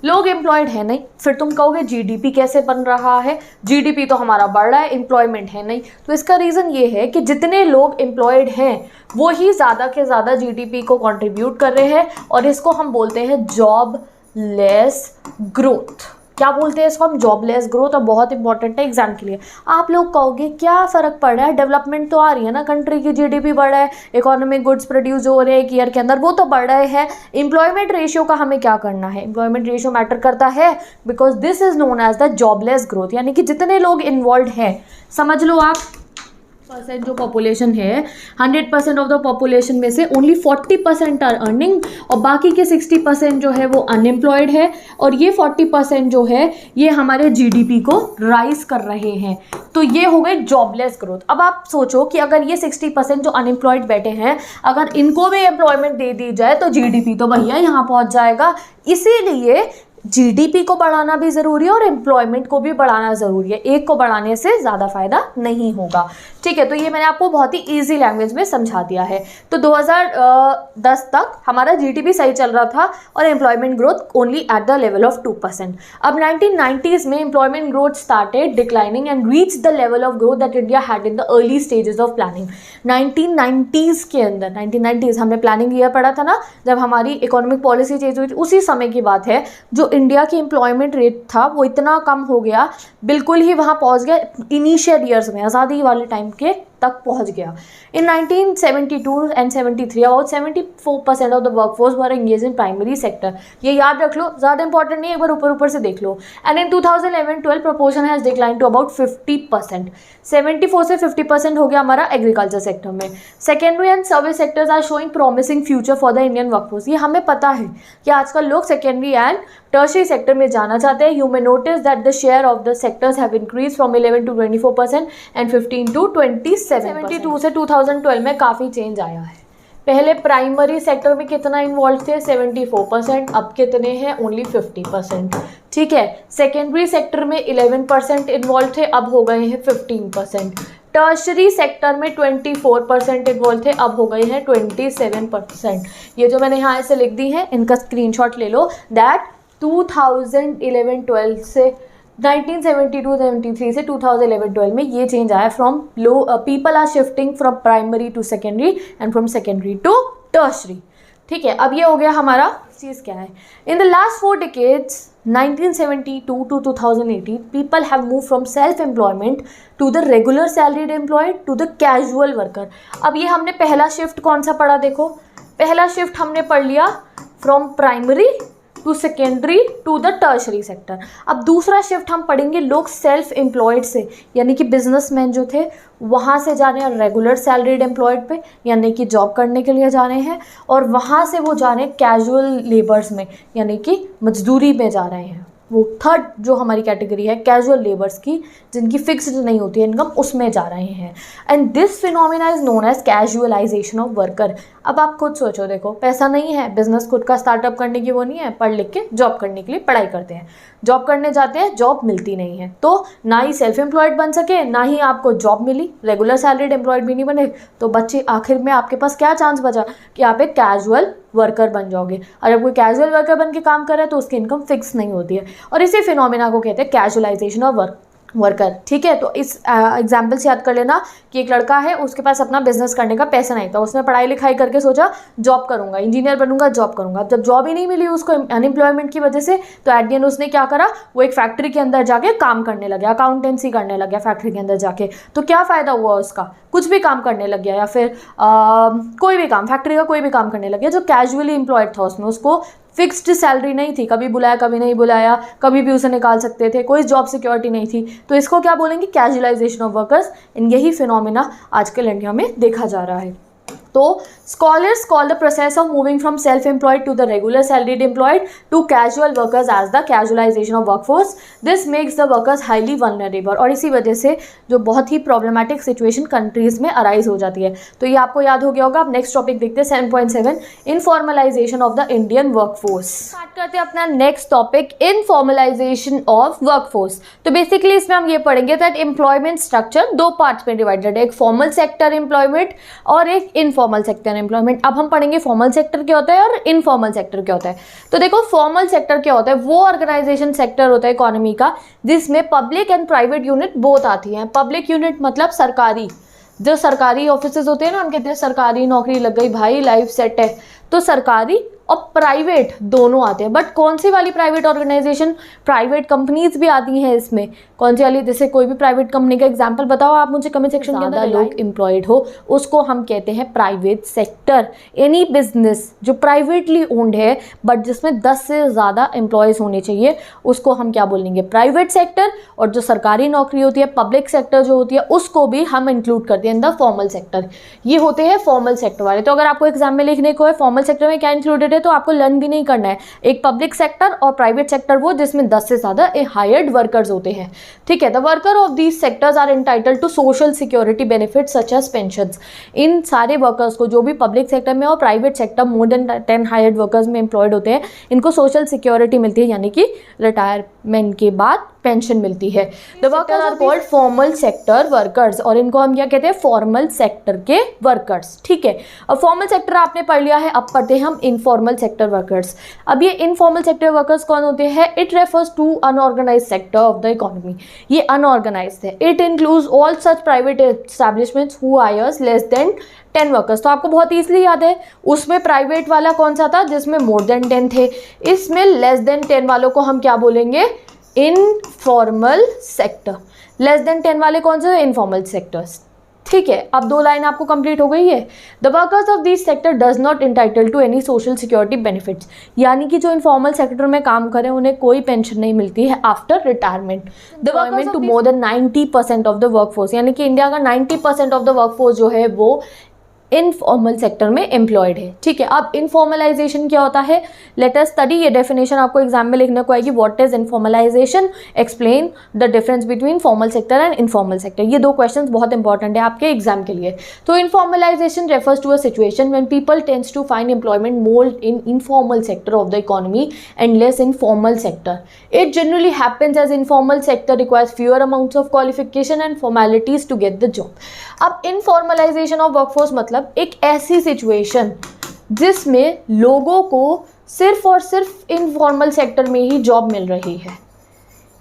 लोग एम्प्लॉयड है नहीं, फिर तुम कहोगे GDP कैसे बन रहा है? GDP तो हमारा बढ़ रहा है, एम्प्लॉयमेंट है नहीं। तो इसका रीज़न ये है कि जितने लोग एम्प्लॉयड हैं वो ही ज़्यादा के ज़्यादा GDP को कंट्रीब्यूट कर रहे हैं, और इसको हम बोलते हैं जॉबलेस ग्रोथ। क्या बोलते हैं इसको हम? Jobless growth. और बहुत इंपॉर्टेंट है एग्जाम के लिए। आप लोग कहोगे क्या फ़र्क पड़ रहा है, डेवलपमेंट तो आ रही है ना, कंट्री की GDP बढ़ रहा है, इकोनॉमिक गुड्स प्रोड्यूस हो रहे हैं एक ईयर के अंदर, वो तो बढ़ रहे हैं। एम्प्लॉयमेंट रेशियो का हमें क्या करना है? एम्प्लॉयमेंट रेशियो मैटर करता है, because this is known as the jobless growth, यानी कि जितने लोग इन्वॉल्व हैं, समझ लो आप % जो पॉपुलेशन है, 100% ऑफ द पॉपुलेशन में से ओनली 40% आर अर्निंग और बाकी के 60% जो है वो अनएम्प्लॉयड है। और ये 40% जो है ये हमारे जीडीपी को राइज कर रहे हैं। तो ये हो गए जॉबलेस ग्रोथ। अब आप सोचो कि अगर ये 60% जो अनएम्प्लॉयड बैठे हैं, अगर इनको भी एम्प्लॉयमेंट दे दी जाए तो जीडीपी तो भैया यहाँ पहुँच जाएगा। इसीलिए जीडीपी को बढ़ाना भी ज़रूरी है और एम्प्लॉयमेंट को भी बढ़ाना ज़रूरी है। एक को बढ़ाने से ज़्यादा फायदा नहीं होगा। ठीक है, तो ये मैंने आपको बहुत ही इजी लैंग्वेज में समझा दिया है। तो 2010 तक हमारा जीडीपी सही चल रहा था और employment growth only at the level of 2%। अब 1990s में employment growth started declining and reach the level of growth that India had in the early stages of planning. 1990s के अंदर, 1990s हमने प्लानिंग ईयर पढ़ा था ना, जब हमारी इकोनॉमिक पॉलिसी चेंज हुई थी, उसी समय की बात है। जो इंडिया की एम्प्लॉयमेंट रेट था वो इतना कम हो गया, बिल्कुल ही वहाँ पहुँच गया इनिशियल ईयर्स में, आज़ादी वाले टाइम के तक पहुँच गया। इन 1972 and 73 about 74% of the workforce were engage in primary sector. ये याद रख लो, ज़्यादा इंपॉर्टेंट नहीं है, एक बार ऊपर ऊपर से देख लो। And in 2011-12 proportion has decline to about 50%। 74 से 50% हो गया हमारा एग्रीकल्चर सेक्टर में। Secondary and service sectors are showing promising future for the Indian workforce. ये हमें पता है कि आजकल लोग सेकेंडरी एंड टर्शरी सेक्टर में जाना चाहते हैं। You may notice that the share of the sectors have increase from 11 to 24% and 15 to 27%। 72 से 2012 में काफ़ी चेंज आया है। पहले प्राइमरी सेक्टर में कितना इन्वॉल्व थे, 74%, अब कितने हैं, ओनली 50%। ठीक है, सेकेंडरी सेक्टर में 11% इन्वॉल्व थे, अब हो गए हैं 15%। टर्शरी सेक्टर में 24% इन्वॉल्व थे, अब हो गए हैं 27%। ये जो मैंने यहाँ ऐसे लिख दी है, इनका स्क्रीनशॉट ले लो। दैट 2011-12 से 1972-73 से 2011-12 में ये चेंज आया। From low people are shifting from primary to secondary and from secondary to tertiary. ठीक है, अब ये हो गया हमारा चीज़ क्या है। इन the last 4 decades 1972 to 2018 people have moved from self employment to the regular salaried employed to the casual worker। अब ये हमने पहला शिफ्ट कौन सा पढ़ा, देखो पहला शिफ्ट हमने पढ़ लिया from primary to secondary to the tertiary sector. अब दूसरा शिफ्ट हम पढ़ेंगे लोग सेल्फ एम्प्लॉयड से, यानी कि बिजनेसमैन जो थे वहाँ से जा रहे हैं रेगुलर सैलरीड एम्प्लॉयड पे, यानी कि जॉब करने के लिए जा रहे हैं, और वहाँ से वो जा रहे हैं कैजुअल लेबर्स में, यानी कि मजदूरी में जा रहे हैं। वो थर्ड जो हमारी कैटेगरी है कैजुअल लेबर्स की, जिनकी फिक्स्ड नहीं होती है इनकम, उसमें जा रहे हैं। And this phenomena is known as casualisation of worker. अब आप खुद सोचो, देखो पैसा नहीं है, बिजनेस खुद का स्टार्टअप करने की वो नहीं है, पढ़ लिख के जॉब करने के लिए पढ़ाई करते हैं, जॉब करने जाते हैं, जॉब मिलती नहीं है, तो ना ही सेल्फ एम्प्लॉयड बन सके, ना ही आपको जॉब मिली, रेगुलर सैलरीड एम्प्लॉयड भी नहीं बने, तो बच्चे आखिर में आपके पास क्या चांस बचा कि आप एक कैजुअल वर्कर बन जाओगे। और जब कोई कैजुअल वर्कर बन के काम कर रहा है तो उसकी इनकम फिक्स नहीं होती है, और इसी फिनोमिना को कहते हैं कैजुअलाइजेशन ऑफ वर्कर। ठीक है, तो इस एग्जाम्पल से याद कर लेना कि एक लड़का है, उसके पास अपना बिजनेस करने का पैसा नहीं था, उसने पढ़ाई लिखाई करके सोचा जॉब करूंगा, इंजीनियर बनूंगा, जॉब करूंगा। अब जब जॉब ही नहीं मिली उसको अनएम्प्लॉयमेंट की वजह से, तो एट द एंड उसने क्या करा, वो एक फैक्ट्री के अंदर जाके काम करने लग गया, अकाउंटेंसी करने लग गया फैक्ट्री के अंदर जाके। तो क्या फ़ायदा हुआ उसका, कुछ भी काम करने लग गया, या फिर कोई भी काम, फैक्ट्री का कोई भी काम करने लग गया। जो कैजुअली एम्प्लॉयड था उसमें उसको फिक्स्ड सैलरी नहीं थी, कभी बुलाया कभी नहीं बुलाया, कभी भी उसे निकाल सकते थे, कोई जॉब सिक्योरिटी नहीं थी, तो इसको क्या बोलेंगे, कैजुअलाइजेशन ऑफ वर्कर्स। यही फिनोमिना आजकल इंडिया में देखा जा रहा है। तो scholars call the process of moving from self-employed to the regular salaried employed to casual workers as the casualization of workforce. This makes the workers highly vulnerable, और इसी वजह से जो बहुत ही प्रॉब्लमेटिक सिचुएशन कंट्रीज में अराइज हो जाती है। तो ये आपको याद हो गया होगा। अब नेक्स्ट टॉपिक देखते हैं 7.7 informalisation of the Indian workforce. Start करते हैं अपना next topic, informalisation of workforce. तो बेसिकली इसमें हम ये पढ़ेंगे दैट एम्प्लॉयमेंट स्ट्रक्चर 2 पार्ट्स में डिवाइडेड है, एक फॉर्मल सेक्टर एम्प्लॉयमेंट और एक इनफॉर्मल सेक्टर एम्प्लॉयमेंट। अब हम पढ़ेंगे फॉर्मल सेक्टर क्या होता है और इनफॉर्मल सेक्टर क्या होता है। तो देखो फॉर्मल सेक्टर क्या होता है, वो ऑर्गेनाइजेशन सेक्टर होता है इकोनॉमी का जिसमें public and private unit both आती हैं। पब्लिक यूनिट मतलब सरकारी, जो सरकारी ऑफिसेज होते हैं ना, हम कहते हैं सरकारी नौकरी लग गई भाई, लाइफ सेट है। तो सरकारी और प्राइवेट दोनों आते हैं। बट कौन सी वाली प्राइवेट ऑर्गेनाइजेशन, प्राइवेट कंपनीज भी आती हैं इसमें, कौन सी वाली, जैसे कोई भी प्राइवेट कंपनी का एग्जांपल बताओ आप मुझे कमेंट सेक्शन के अंदर। लोग एम्प्लॉयड हो उसको हम कहते हैं प्राइवेट सेक्टर। एनी बिजनेस जो प्राइवेटली ओन्ड है बट जिसमें 10 से ज़्यादा एम्प्लॉयज़ होने चाहिए उसको हम क्या बोलेंगे, प्राइवेट सेक्टर। और जो सरकारी नौकरी होती है, पब्लिक सेक्टर जो होती है, उसको भी हम इंक्लूड करते हैं इन द फॉर्मल सेक्टर। ये होते हैं फॉर्मल सेक्टर वाले। तो अगर आपको एग्जाम में लिखने को है फॉर्मल सेक्टर में क्या इंक्लूडेड है, तो आपको लर्न भी नहीं करना है। एक पब्लिक सेक्टर और प्राइवेट सेक्टर वो जिसमें 10 से ज़्यादा हायर्ड वर्कर्स होते हैं, ठीक है। The worker of these sectors are entitled to social security benefits such as pensions. इन सारे वर्कर्स को, जो भी पब्लिक सेक्टर में और private sector more than 10 hired workers में एम्प्लॉयड होते हैं, इनको सोशल सिक्योरिटी मिलती है, यानी कि रिटायरमेंट के बाद पेंशन मिलती है। The workers are called formal sector workers, और इनको हम क्या कहते हैं, फॉर्मल सेक्टर के वर्कर्स, ठीक है। अब फॉर्मल सेक्टर आपने पढ़ लिया है, अब पढ़ते हैं हम इनफॉर्मल सेक्टर वर्कर्स। अब ये इनफॉर्मल सेक्टर वर्कर्स कौन होते हैं? It refers to unorganised sector of the economy. ये अनऑर्गेनाइज्ड है। It includes all such private establishments who hires less than 10 workers. तो आपको बहुत ईजिली याद है, उसमें प्राइवेट वाला कौन सा था, जिसमें मोर देन 10 थे। इसमें लेस देन 10 वालों को हम क्या बोलेंगे, इनफॉर्मल सेक्टर। लेस देन 10 वाले कौन से, इनफॉर्मल सेक्टर्स, ठीक है। अब 2 लाइन आपको कंप्लीट हो गई है। The workers of this sector does not entitle to any social security benefits, यानी कि जो इनफॉर्मल सेक्टर में काम करें उन्हें कोई पेंशन नहीं मिलती है आफ्टर रिटायरमेंट। द वर्कमेंट to more than 90% of the workforce, यानी कि इंडिया का 90% ऑफ द वर्कफोर्स जो है वो इनफॉर्मल सेक्टर में एम्प्लॉयड है, ठीक है। अब इनफॉर्मलाइजेशन क्या होता है, लेट अस स्टडी। ये डेफिनेशन आपको एग्जाम में लिखने को आएगी, what is informalisation, explain the difference between formal sector and informal sector. ये 2 क्वेश्चंस बहुत इंपॉर्टेंट है आपके एग्जाम के लिए। तो informalisation refers to a situation when people tends to find employment more in informal sector of the economy and less in formal sector. It generally happens as informal sector requires fewer amounts of qualification and formalities to get the job. अब informalisation of workforce मतलब एक ऐसी situation जिसमें लोगों को सिर्फ और सिर्फ इनफॉर्मल सेक्टर में ही जॉब मिल रही है,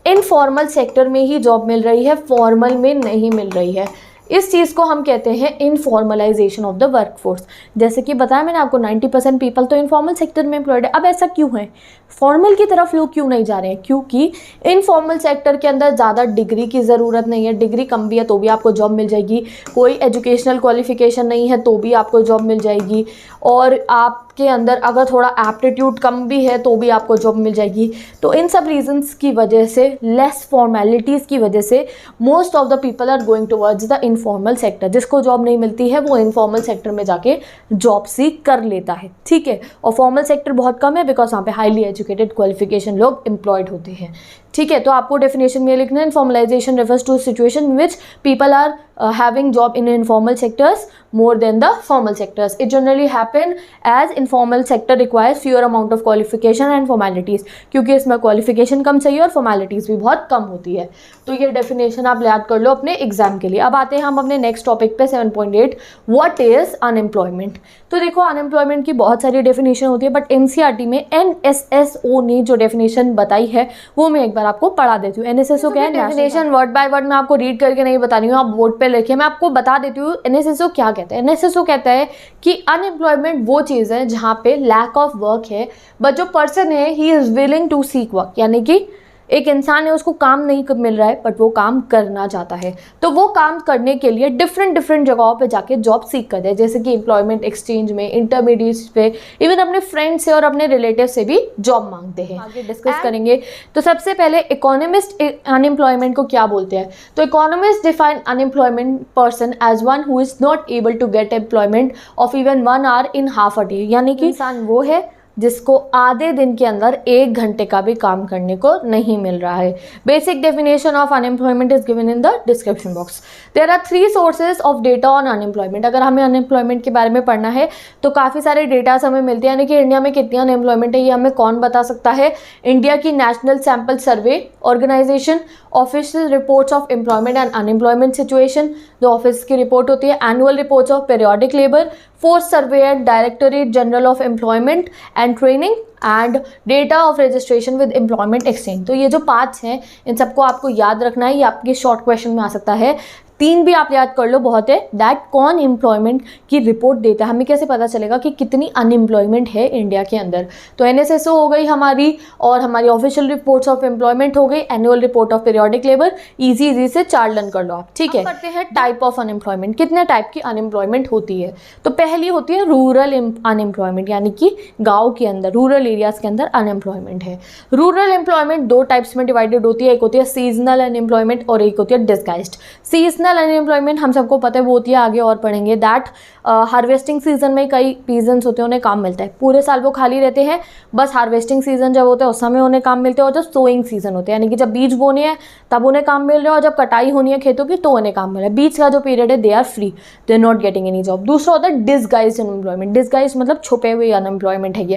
इनफॉर्मल सेक्टर में ही जॉब मिल रही है, फॉर्मल में नहीं मिल रही है। इस चीज़ को हम कहते हैं इनफॉर्मलाइजेशन ऑफ द वर्कफोर्स। जैसे कि बताया मैंने आपको 90% पीपल तो इनफॉर्मल सेक्टर में एम्प्लॉयड है। अब ऐसा क्यों है, फॉर्मल की तरफ लोग क्यों नहीं जा रहे हैं? क्योंकि इनफॉर्मल सेक्टर के अंदर ज़्यादा डिग्री की ज़रूरत नहीं है, डिग्री कम भी है तो भी आपको जॉब मिल जाएगी, कोई एजुकेशनल क्वालिफिकेशन नहीं है तो भी आपको जॉब मिल जाएगी, और आपके अंदर अगर थोड़ा एप्टीट्यूड कम भी है तो भी आपको जॉब मिल जाएगी। तो इन सब रीजंस की वजह से, लेस फॉर्मेलिटीज़ की वजह से most of the people are going towards the informal sector. जिसको जॉब नहीं मिलती है वो इनफॉर्मल सेक्टर में जाके जॉब सीख कर लेता है, ठीक है। और फॉर्मल सेक्टर बहुत कम है बिकॉज वहाँ पे हाईली एजुकेटेड क्वालिफिकेशन लोग एम्प्लॉयड होते हैं, ठीक है। तो आपको डेफिनेशन में लिखना है, informalisation refers to situation in which people are having job in informal sectors more than the formal sectors. It generally happen as informal sector requires fewer amount of qualification and formalities, क्योंकि इसमें qualification कम चाहिए और formalities भी बहुत कम होती है। तो ये definition आप याद कर लो अपने एग्जाम के लिए। अब आते हैं हम अपने नेक्स्ट टॉपिक पे 7.8, what is unemployment। तो देखो अनएम्प्लॉयमेंट की बहुत सारी डेफिनेशन होती है, बट एनसीईआरटी में NSSO ने जो डेफिनेशन बताई है वो मैं एक बार आपको पढ़ा देती हूँ। NSSO क्या है, डेफिनेशन वर्ड बाय वर्ड मैं आपको रीड करके नहीं बता रही हूँ, आप बोर्ड पे लिखिए, मैं आपको बता देती हूँ NSSO क्या कहता है। NSSO कहता है कि अनएम्प्लॉयमेंट वो चीज़ है जहाँ पे लैक ऑफ वर्क है, बट जो पर्सन है he is willing to seek work, यानी कि एक इंसान है उसको काम नहीं मिल रहा है बट वो काम करना चाहता है, तो वो काम करने के लिए डिफरेंट जगहों पे जाके जॉब सीख करते हैं, जैसे कि एम्प्लॉयमेंट एक्सचेंज में, इंटरमीडिएट पे, इवन अपने फ्रेंड्स से और अपने रिलेटिव से भी जॉब मांगते हैं। आगे डिस्कस करेंगे। तो सबसे पहले इकोनॉमिस्ट अनएम्प्लॉयमेंट को क्या बोलते हैं। तो economist define unemployment person as one who is not able to get employment of even 1 hour in half a day, यानी कि इंसान वो है जिसको आधे दिन के अंदर 1 घंटे का भी काम करने को नहीं मिल रहा है। Basic definition of unemployment is given in the description box. There are 3 sources of data on unemployment. अगर हमें अनएम्प्लॉयमेंट के बारे में पढ़ना है तो काफ़ी सारे डेटास हमें मिलते हैं, यानी कि इंडिया में कितनी अनएम्प्लॉयमेंट है ये हमें कौन बता सकता है। इंडिया की national sample survey organisation, official reports of employment and unemployment situation, जो ऑफिस की रिपोर्ट होती है, annual reports of periodic labour, force survey at directorate general of employment and training and data of registration with employment exchange. तो ये जो 5 हैं इन सबको आपको याद रखना है, ये आपके शॉर्ट क्वेश्चन में आ सकता है। 3 भी आप याद कर लो, बहुत है। दैट कौन एम्प्लॉयमेंट की रिपोर्ट देता है, हमें कैसे पता चलेगा कि कितनी अनएम्प्लॉयमेंट है इंडिया के अंदर। तो NSSO हो गई हमारी, और हमारी ऑफिशियल रिपोर्ट्स ऑफ एम्प्लॉयमेंट हो गई, annual report of periodic labour. Easy से 4 लर्न कर लो आप, ठीक है। करते हैं टाइप ऑफ अनएम्प्लॉयमेंट, कितने टाइप की अनएम्प्लॉयमेंट होती है। तो पहली होती है रूरल अनएम्प्लॉयमेंट, यानी कि गाँव के अंदर, रूरल एरियाज के अंदर अनएम्प्लॉयमेंट है। रूरल एम्प्लॉयमेंट 2 टाइप्स में डिवाइडेड होती है, एक होती है सीजनल अनएम्प्लॉयमेंट और एक होती है डिस्गाइज्ड। सीजनल अनएम्प्लॉयमेंट हम सबको पता है वो होती है, आगे और पढ़ेंगे, दैट हार्वेस्टिंग सीजन में कई पीजन्स होते हैं, उन्हें काम मिलता है। पूरे साल वो खाली रहते हैं, बस हार्वेस्टिंग सीजन जब होता है उस समय उन्हें काम मिलते हैं, और जब सोइंग सीजन होते हैं यानी कि जब बीज बोने हैं तब उन्हें काम मिल रहा है, और जब कटाई होनी है खेतों की तो उन्हें काम मिल रहा है। बीच का जो पीरियड है they are free, they are not getting any job. दूसरा होता है डिसगाइज्ड अनएम्प्लॉयमेंट। डिसगाइज्ड मतलब छुपे हुए अनएम्प्लॉयमेंट है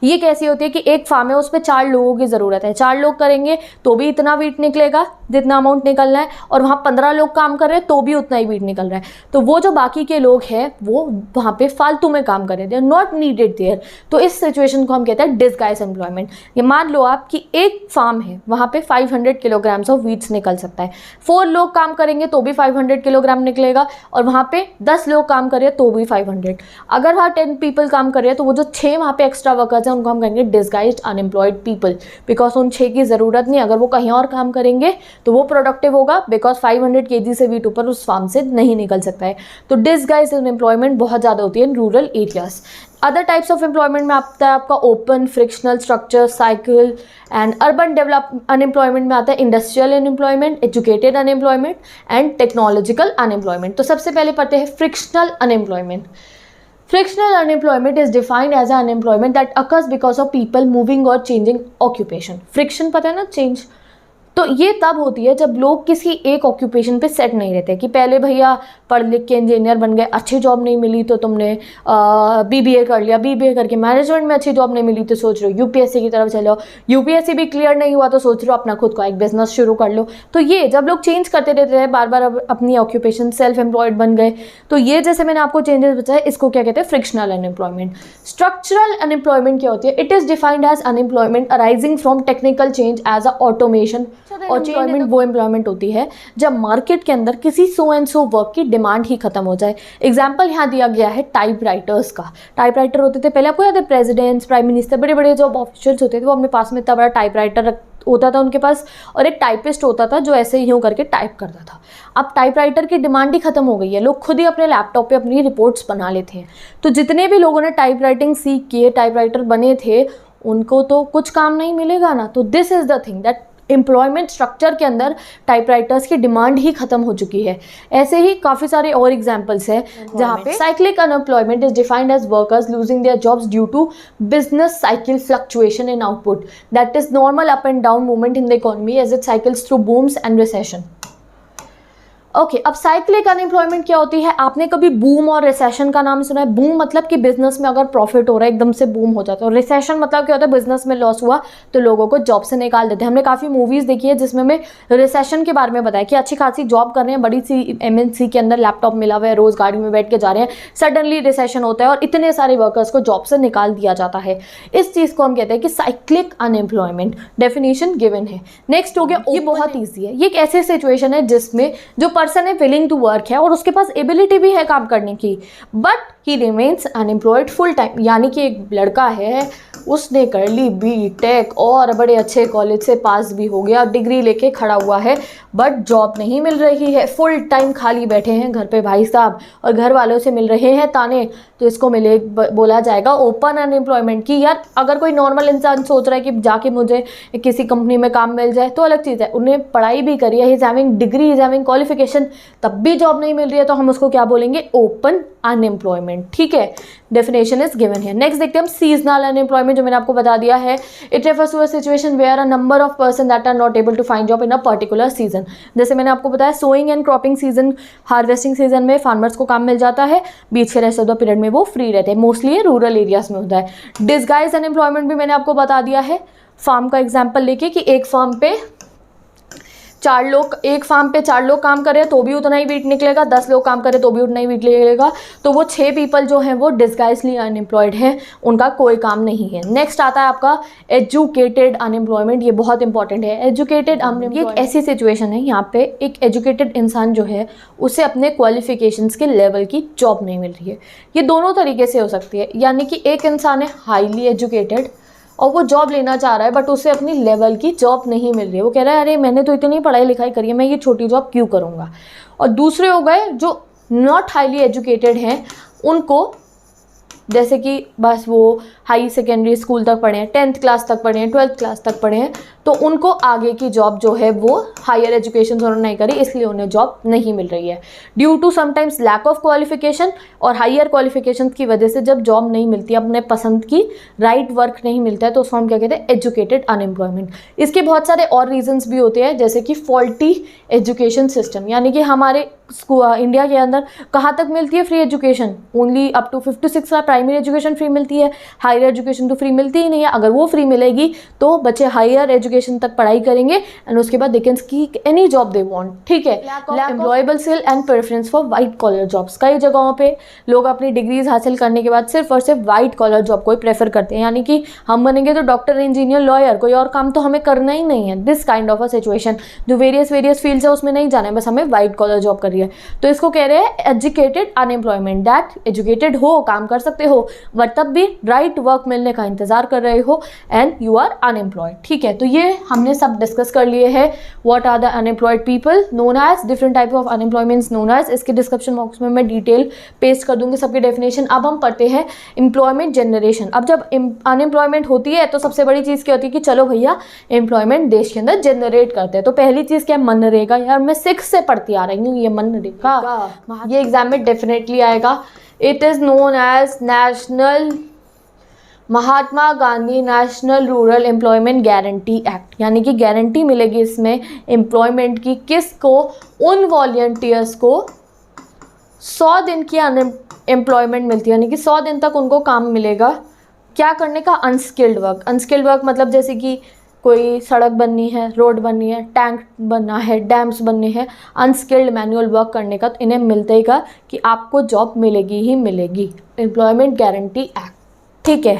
ये कैसी होती है कि एक फार्म है, उस पर 4 लोगों की ज़रूरत है, 4 लोग करेंगे तो भी इतना वीट निकलेगा जितना अमाउंट निकलना है, और वहाँ 15 लोग काम कर रहे हैं तो भी उतना ही वीट निकल रहा है। तो वो जो बाकी के लोग हैं वो वहाँ पे फालतू में काम कर रहे हैं, they are not needed there. तो इस सिचुएशन को हम कहते हैं डिसगाइज्ड एम्प्लॉयमेंट। ये मान लो आप कि एक फार्म है, वहाँ पे 500 किलोग्राम्स ऑफ वीट्स निकल सकता है, 4 लोग काम करेंगे तो भी 500 किलोग्राम निकलेगा, और वहाँ पे 10 लोग काम कर रहे हैं तो भी 500। अगर वहाँ 10 पीपल काम कर रहे हैं तो वो जो 6 वहाँ पे एक्स्ट्रा वर्कर्स हैं उनको हम कहेंगे डिसगाइज्ड अनएम्प्लॉयड पीपल, बिकॉज उन 6 की ज़रूरत नहीं। अगर वो कहीं और काम करेंगे तो वो प्रोडक्टिव होगा, बिकॉज 500 kg से वीट ऊपर उस फार्म से नहीं निकल सकता है। तो डिसगाइज्ड अनएम्प्लॉयमेंट बहुत ज़्यादा होती है इन rural areas. Other types of employment में आता है आपका open, frictional, structure, cycle and urban develop unemployment में आता है industrial unemployment, educated unemployment and technological unemployment. तो सबसे पहले पढ़ते हैं frictional unemployment. Frictional unemployment is defined as an unemployment that occurs because of people moving or changing occupation. Friction पता है ना, चेंज। तो ये तब होती है जब लोग किसी एक ऑक्यूपेशन पे सेट नहीं रहते, कि पहले भैया पढ़ लिख के इंजीनियर बन गए, अच्छी जॉब नहीं मिली तो तुमने BBA कर लिया, BBA करके मैनेजमेंट में अच्छी जॉब नहीं मिली तो सोच रहे हो UPSC की तरफ चलो, UPSC भी क्लियर नहीं हुआ तो सोच रहे हो अपना खुद का एक बिजनेस शुरू कर लो। तो ये जब लोग चेंज करते रहते हैं बार बार अपनी ऑक्यूपेशन, सेल्फ एम्प्लॉयड बन गए, तो ये जैसे मैंने आपको चेंजेस बताया, इसको क्या कहते हैं, फ्रिक्शनल अनएम्प्लॉयमेंट। स्ट्रक्चरल अनएम्प्लॉयमेंट क्या होती है, it is defined as unemployment arising from technical change as a automation. और एम्प्लॉयमेंट वो एम्प्लॉयमेंट होती है जब मार्केट के अंदर किसी सो एंड सो वर्क की डिमांड ही खत्म हो जाए। एग्जाम्पल यहाँ दिया गया है टाइपराइटर्स का। टाइपराइटर होते थे पहले, आपको याद है, प्रेसिडेंट्स, प्राइम मिनिस्टर, बड़े बड़े जो ऑफिशियल्स होते थे वो अपने पास में इतना बड़ा टाइपराइटर होता था उनके पास, और एक टाइपिस्ट होता था जो ऐसे यूँ करके टाइप करता था। अब टाइपराइटर की डिमांड ही खत्म हो गई है, लोग खुद ही अपने लैपटॉप पे अपनी रिपोर्ट्स बना लेते हैं। तो जितने भी लोगों ने टाइपराइटिंग सीख के टाइपराइटर बने थे उनको तो कुछ काम नहीं मिलेगा ना। तो this is the thing that employment structure के अंदर टाइपराइटर्स की डिमांड ही खत्म हो चुकी है। ऐसे ही काफ़ी सारे और एग्जांपल्स हैं जहाँ पे cyclic unemployment is defined as workers losing their jobs due to business cycle fluctuation in output that is normal up and down movement in the economy as it cycles through booms and recession. Okay, अब cyclic unemployment क्या होती है? आपने कभी boom और recession का नाम सुना है? बूम मतलब कि बिजनेस में अगर प्रॉफिट हो रहा है एकदम से बूम हो जाता है, और रिसेशन मतलब क्या होता है, बिजनेस में लॉस हुआ तो लोगों को जॉब से निकाल देते हैं। हमने काफ़ी मूवीज़ देखी है जिसमें हमें रिसेशन के बारे में बताया कि अच्छी खासी जॉब कर रहे हैं, बड़ी सी MNC के अंदर लैपटॉप मिला हुआ है, रोज़ गाड़ी में बैठ के जा रहे हैं, सडनली रिसेशन होता है और इतने सारे वर्कर्स को जॉब से निकाल दिया जाता है। इस चीज़ को हम कहते हैं कि साइक्लिक अनएम्प्लॉयमेंट। डेफिनेशन गिवन है। नेक्स्ट हो गया, ये बहुत ईजी है। ये एक ऐसी सिचुएशन है जिसमें जो पर्सन है विलिंग टू वर्क है और उसके पास एबिलिटी भी है काम करने की, but he remains unemployed full time. यानी कि एक लड़का है, उसने कर ली BTech और बड़े अच्छे कॉलेज से पास भी हो गया, डिग्री लेके खड़ा हुआ है, बट जॉब नहीं मिल रही है, फुल टाइम खाली बैठे हैं घर पे भाई साहब, और घर वालों से मिल रहे हैं ताने। तो इसको बोला जाएगा ओपन अनएम्प्लॉयमेंट। की यार अगर कोई नॉर्मल इंसान सोच रहा है कि जाके मुझे किसी कंपनी में काम मिल जाए तो अलग चीज़ है, उन्हें पढ़ाई भी करी है, he is having degree, is having qualification, तब भी जॉब नहीं मिल रही है, तो हम उसको क्या बोलेंगे? Open unemployment. ठीक है, डेफिनेशन इज गिवन है। नेक्स्ट देखते हैं हम सीजनल अनएम्प्लॉयमेंट, जो मैंने आपको बता दिया है। It refers to a situation where a number of person that are not able to find job in a particular season. जैसे मैंने आपको बताया, sowing and cropping season, harvesting season में फार्मर्स को काम मिल जाता है, बीच के रेस्ट ऑफ द पीरियड में वो फ्री रहते हैं। मोस्टली रूरल एरियाज में होता है। डिसगाइज अनएम्प्लॉयमेंट भी मैंने आपको बता दिया है, फार्म का एग्जाम्पल लेके कि एक फार्म पे 4 लोग एक फार्म पे 4 लोग काम कर रहे हैं तो भी उतना ही वीट निकलेगा, 10 लोग काम कर रहे हैं तो भी उतना ही वीट निकलेगा, तो वो 6 पीपल जो हैं वो डिस्गाइजली अनएम्प्लॉयड हैं, उनका कोई काम नहीं है। नेक्स्ट आता है आपका एजुकेटेड अनएम्प्लॉयमेंट। ये बहुत इंपॉर्टेंट है। एजुकेटेड अनएम्प्लॉयमेंट एक ऐसी सिचुएशन है यहाँ पे एक एजुकेटेड इंसान जो है उसे अपने क्वालिफिकेशंस के लेवल की जॉब नहीं मिल रही है। ये दोनों तरीके से हो सकती है, यानी कि एक इंसान है हाईली एजुकेटेड और वो जॉब लेना चाह रहा है बट उसे अपनी लेवल की जॉब नहीं मिल रही है। वो कह रहा है अरे मैंने तो इतनी पढ़ाई लिखाई करी है, मैं ये छोटी जॉब क्यों करूँगा। और दूसरे हो गए जो नॉट हाईली एजुकेटेड हैं, उनको जैसे कि बस वो हाई सेकेंडरी स्कूल तक पढ़े हैं, 10th क्लास तक पढ़े हैं, 12th क्लास तक पढ़े हैं, तो उनको आगे की जॉब जो है वो हायर एजुकेशन उन्होंने नहीं करी, इसलिए उन्हें जॉब नहीं मिल रही है। Due to sometimes lack of qualification और हायर क्वालिफिकेशन की वजह से जब जॉब नहीं मिलती, अपने पसंद की राइट वर्क नहीं मिलता है, तो उसको हम क्या कहते हैं, एजुकेटेड अनएम्प्लॉयमेंट। इसके बहुत सारे और रीजंस भी होते हैं, जैसे कि फॉल्टी एजुकेशन सिस्टम, यानी कि हमारे इंडिया के अंदर कहाँ तक मिलती है free education, only up to 5 to 6 का प्राइमरी एजुकेशन फ्री मिलती है, हायर एजुकेशन तो फ्री मिलती ही नहीं है। अगर वो फ्री मिलेगी तो बच्चे हायर एजुकेशन तक पढ़ाई करेंगे एंड उसके बाद they can seek any job they want, ठीक है। Employable skill and preference for white collar jobs. कई जगहों पे लोग अपनी डिग्रीज हासिल करने के बाद सिर्फ और सिर्फ वाइट कॉलर जॉब को ही प्रेफर करते हैं, यानी कि हम बनेंगे तो डॉक्टर, इंजीनियर, लॉयर, कोई और काम तो हमें करना ही नहीं है। This kind of a situation, जो वेरियस फील्ड्स है उसमें नहीं जाना है, बस हमें वाइट कॉलर जॉब करनी है। तो इसको कह रहे हैं एजुकेटेड अनएम्प्लॉयमेंट, दैट एजुकेटेड हो, काम कर सकते हो, बट तब भी राइट वर्क मिलने का इंतजार कर रहे हो एंड यू आर अनएम्प्लॉयड, ठीक है। तो ये हमने सब डिस्कस कर लिए हैं। What are the unemployed people known as, different type of unemployments known as. इसके डिस्क्रिप्शन बॉक्स में मैं डिटेल पेस्ट कर दूंगी सबकी डेफिनेशन। अब हम पढ़ते हैं एम्प्लॉयमेंट जनरेशन। अब जब अनएम्प्लॉयमेंट होती है तो सबसे बड़ी चीज़ क्या होती है कि चलो भैया एम्प्लॉयमेंट देश के अंदर जनरेट करते हैं। तो पहली चीज़ क्या है, मनरेगा। यार मैं 6 से पढ़ती आ रही हूँ, ये मनरेगा ये एग्जाम में डेफिनेटली आएगा। It is known as national Mahatma Gandhi national rural employment guarantee act, यानी कि गारंटी मिलेगी इसमें एम्प्लॉयमेंट की, किसको, उन वॉलंटियर्स को 100 दिन की एम्प्लॉयमेंट मिलती है, यानी कि 100 दिन तक उनको काम मिलेगा। क्या करने का, अनस्किल्ड वर्क। अनस्किल्ड वर्क मतलब जैसे कि कोई सड़क बननी है, रोड बननी है, टैंक बनना है, डैम्स बनने हैं, अनस्किल्ड मैनुअल वर्क करने का, तो इन्हें मिलते ही का कि आपको जॉब मिलेगी ही मिलेगी। एम्प्लॉयमेंट गारंटी एक्ट, ठीक है।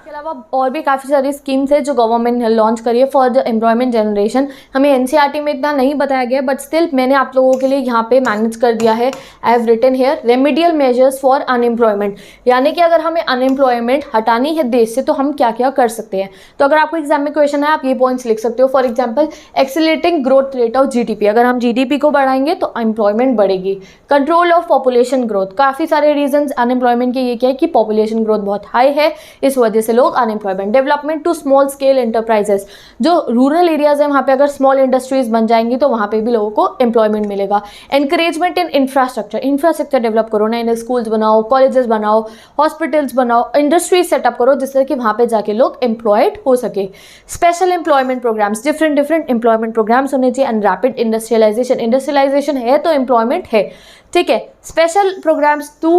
इसके अलावा और भी काफ़ी सारी स्कीम्स है जो गवर्नमेंट ने लॉन्च करी है फॉर द एम्प्लॉयमेंट जनरेशन। हमें एनसीईआरटी में इतना नहीं बताया गया, बट स्टिल मैंने आप लोगों के लिए यहाँ पे मैनेज कर दिया है। I have written here remedial measures for unemployment, यानी कि अगर हमें अनएम्प्लॉयमेंट हटानी है देश से तो हम क्या क्या कर सकते हैं। तो अगर आपको एग्जाम में क्वेश्चन है आप ये पॉइंट्स लिख सकते हो। For example, accelerating growth rate of GDP, अगर हम जीडीपी को बढ़ाएंगे तो एम्प्लॉयमेंट बढ़ेगी। कंट्रोल ऑफ पॉपुलेशन ग्रोथ, काफ़ी सारे रीजन अनएम्प्लॉयमेंट के ये क्या है कि पॉपुलेशन ग्रोथ बहुत हाई है, इस वजह से लोग unemployment. Development to small scale enterprises, जो रूरल एरियाज है वहाँ पे अगर स्मॉल इंडस्ट्रीज बन जाएंगी तो वहाँ पे भी लोगों को एम्प्लॉयमेंट मिलेगा। एनकरेजमेंट इन इंफ्रास्ट्रक्चर डेवलप करो, नए नए स्कूल्स बनाओ, कॉलेजेस बनाओ, हॉस्पिटल्स बनाओ, इंडस्ट्रीज सेटअप करो जिससे कि वहाँ पे जाके लोग एम्प्लॉयड हो सके। Special employment programs, different employment programs होने चाहिए। एंड रैपिड इंडस्ट्रियलाइजेशन है तो एम्प्लॉयमेंट है, ठीक है। Special programs to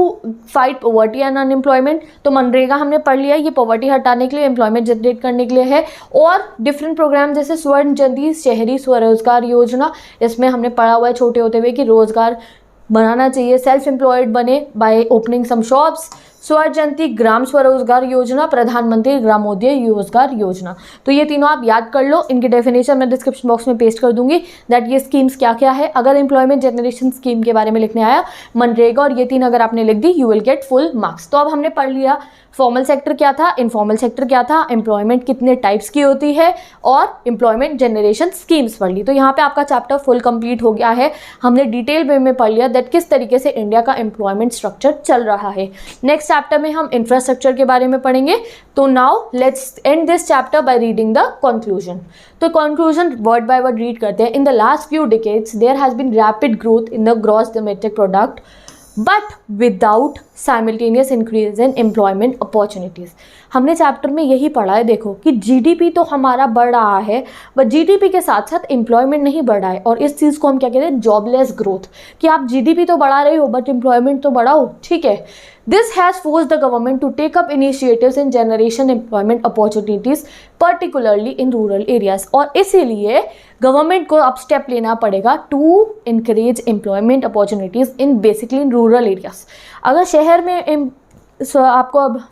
fight poverty and unemployment, तो मनरेगा हमने पढ़ लिया, ये पॉवर्टी हटाने के लिए, एम्प्लॉयमेंट जनरेट करने के लिए है। और डिफरेंट प्रोग्राम जैसे स्वर्ण जयंती शहरी स्वरोजगार योजना, इसमें हमने पढ़ा हुआ है छोटे होते हुए कि रोजगार बनाना चाहिए, सेल्फ एम्प्लॉयड बने बाय ओपनिंग सम शॉप्स। स्वर्ण जयंती ग्राम स्वरोजगार योजना, प्रधानमंत्री ग्रामोदय रोजगार योजना। तो ये तीनों आप याद कर लो, इनकी डेफिनेशन मैं डिस्क्रिप्शन बॉक्स में पेस्ट कर दूंगी दैट ये स्कीम्स क्या क्या है। अगर एम्प्लॉयमेंट जनरेशन स्कीम के बारे में लिखने आया मनरेगा और ये 3 अगर आपने लिख दी you will get full marks. तो अब हमने पढ़ लिया फॉर्मल सेक्टर क्या था, इनफॉर्मल सेक्टर क्या था, एम्प्लॉयमेंट कितने टाइप्स की होती है और एम्प्लॉयमेंट जनरेशन स्कीम्स पढ़ ली। तो यहाँ पे आपका चैप्टर फुल कंप्लीट हो गया है। हमने डिटेल वे में पढ़ लिया दैट किस तरीके से इंडिया का एम्प्लॉयमेंट स्ट्रक्चर चल रहा है। नेक्स्ट चैप्टर में हम इंफ्रास्ट्रक्चर के बारे में पढ़ेंगे। तो now let's end this chapter by reading the conclusion. तो conclusion word by word read करते हैं। In the last few decades there has been rapid growth in the gross domestic product but without simultaneous increase in employment opportunities. हमने chapter में यही पढ़ा है, देखो कि जीडीपी तो हमारा बढ़ रहा है बट जीडीपी के साथ साथ एम्प्लॉयमेंट नहीं बढ़ रहा है। और इस चीज़ को हम क्या कहते हैं, जॉबलेस ग्रोथ, कि आप जीडीपी तो बढ़ा रहे हो बट एम्प्लॉयमेंट तो बढ़ाओ, ठीक है। This has forced the government to take up initiatives in generation employment opportunities, particularly in rural areas. और इसीलिए गवर्नमेंट को अब स्टेप लेना पड़ेगा to encourage employment opportunities in basically in rural areas. अगर शहर में आपको अब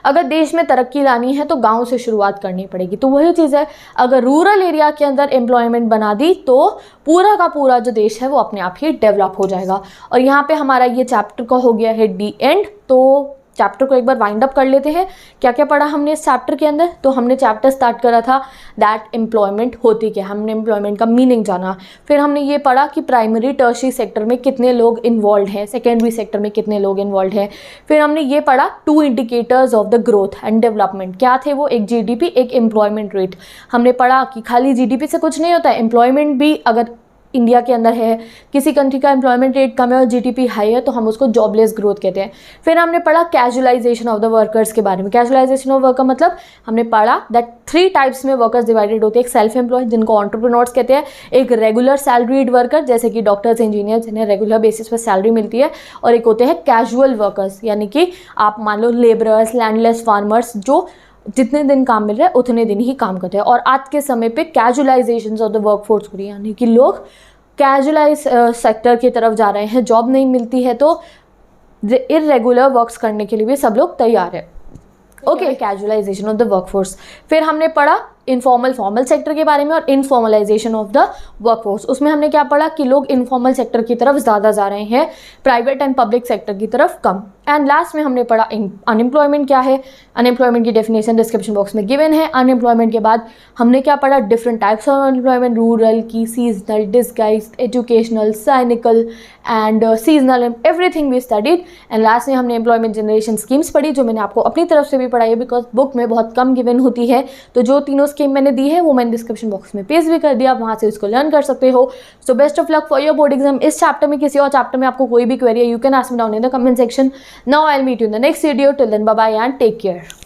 अगर देश में तरक्की लानी है तो गांव से शुरुआत करनी पड़ेगी. तो वही चीज़ है, अगर रूरल एरिया के अंदर एम्प्लॉयमेंट बना दी तो पूरा का पूरा जो देश है वो अपने आप ही डेवलप हो जाएगा. और यहाँ पे हमारा ये चैप्टर का हो गया है डी एंड. तो चैप्टर को एक बार वाइंड अप कर लेते हैं. क्या क्या पढ़ा हमने इस चैप्टर के अंदर? तो हमने चैप्टर स्टार्ट करा था दैट एम्प्लॉयमेंट होती क्या, हमने एम्प्लॉयमेंट का मीनिंग जाना. फिर हमने ये पढ़ा कि प्राइमरी टर्शियरी सेक्टर में कितने लोग इन्वॉल्व हैं, सेकेंडरी सेक्टर में कितने लोग इन्वॉल्व हैं. फिर हमने ये पढ़ा 2 indicators of the growth and development. क्या थे वो? एक जीडीपी, एक एम्प्लॉयमेंट रेट. हमने पढ़ा कि खाली जीडीपी से कुछ नहीं होता है, एम्प्लॉयमेंट भी अगर इंडिया के अंदर है, किसी कंट्री का एम्प्लॉयमेंट रेट कम है और जीडीपी हाई है तो हम उसको जॉबलेस ग्रोथ कहते हैं. फिर हमने पढ़ा कैजुअलाइजेशन ऑफ द वर्कर्स के बारे में. कैजुअलाइजेशन ऑफ वर्कर मतलब हमने पढ़ा दैट 3 टाइप्स में वर्कर्स डिवाइडेड होते हैं. एक सेल्फ एम्प्लॉयड जिनको एंटरप्रेन्योर्स कहते हैं, एक रेगुलर सैलरीड वर्कर जैसे कि डॉक्टर्स, इंजीनियर्स जिन्हें रेगुलर बेसिस पर सैलरी मिलती है, और एक होते हैं कैजुअल वर्कर्स यानी कि आप मान लो लेबरर्स, लैंडलेस फार्मर्स जो जितने दिन काम मिल रहा है उतने दिन ही काम करते हैं. और आज के समय पे कैजुअलाइजेशन ऑफ द वर्कफोर्स हो रही है यानी कि लोग कैजुअलाइज सेक्टर की तरफ जा रहे हैं. जॉब नहीं मिलती है तो इरेगुलर वर्क्स करने के लिए भी सब लोग तैयार है. Okay, casualisation of the workforce. फिर हमने पढ़ा इनफॉर्मल फॉर्मल सेक्टर के बारे में और इनफॉर्मलाइजेशन ऑफ द वर्कफोर्स. उसमें हमने क्या पढ़ा कि लोग इनफॉर्मल सेक्टर की तरफ ज़्यादा जा रहे हैं, प्राइवेट एंड पब्लिक सेक्टर की तरफ कम. एंड लास्ट में हमने पढ़ा अनएम्प्लॉयमेंट क्या है. अनएम्प्लॉयमेंट की डेफिनेशन डिस्क्रिप्शन बॉक्स में गिवन है. अनएम्प्लॉयमेंट के बाद हमने क्या पढ़ा? Different types of unemployment, rural की, seasonal, disguised, educational, cyclical and seasonal and everything we studied. And last में हमने एम्प्लॉयमेंट जनरेशन स्कीम्स पढ़ी जो मैंने आपको अपनी तरफ से भी पढ़ाई है बिकॉज बुक में बहुत कम गिवन होती है. तो जो तीनों स्कीम मैंने दी है वो मैंने डिस्क्रिप्शन बॉक्स में पेस्ट भी कर दिया, आप वहाँ से उसको लर्न कर सकते हो. So best of luck for your board exam. इस चैप्टर में किसी और चैप्टर में आपको कोई भी क्वेरी है, you can ask me down in the comment section. Now I will meet you in the next video. Till then bye bye and take care.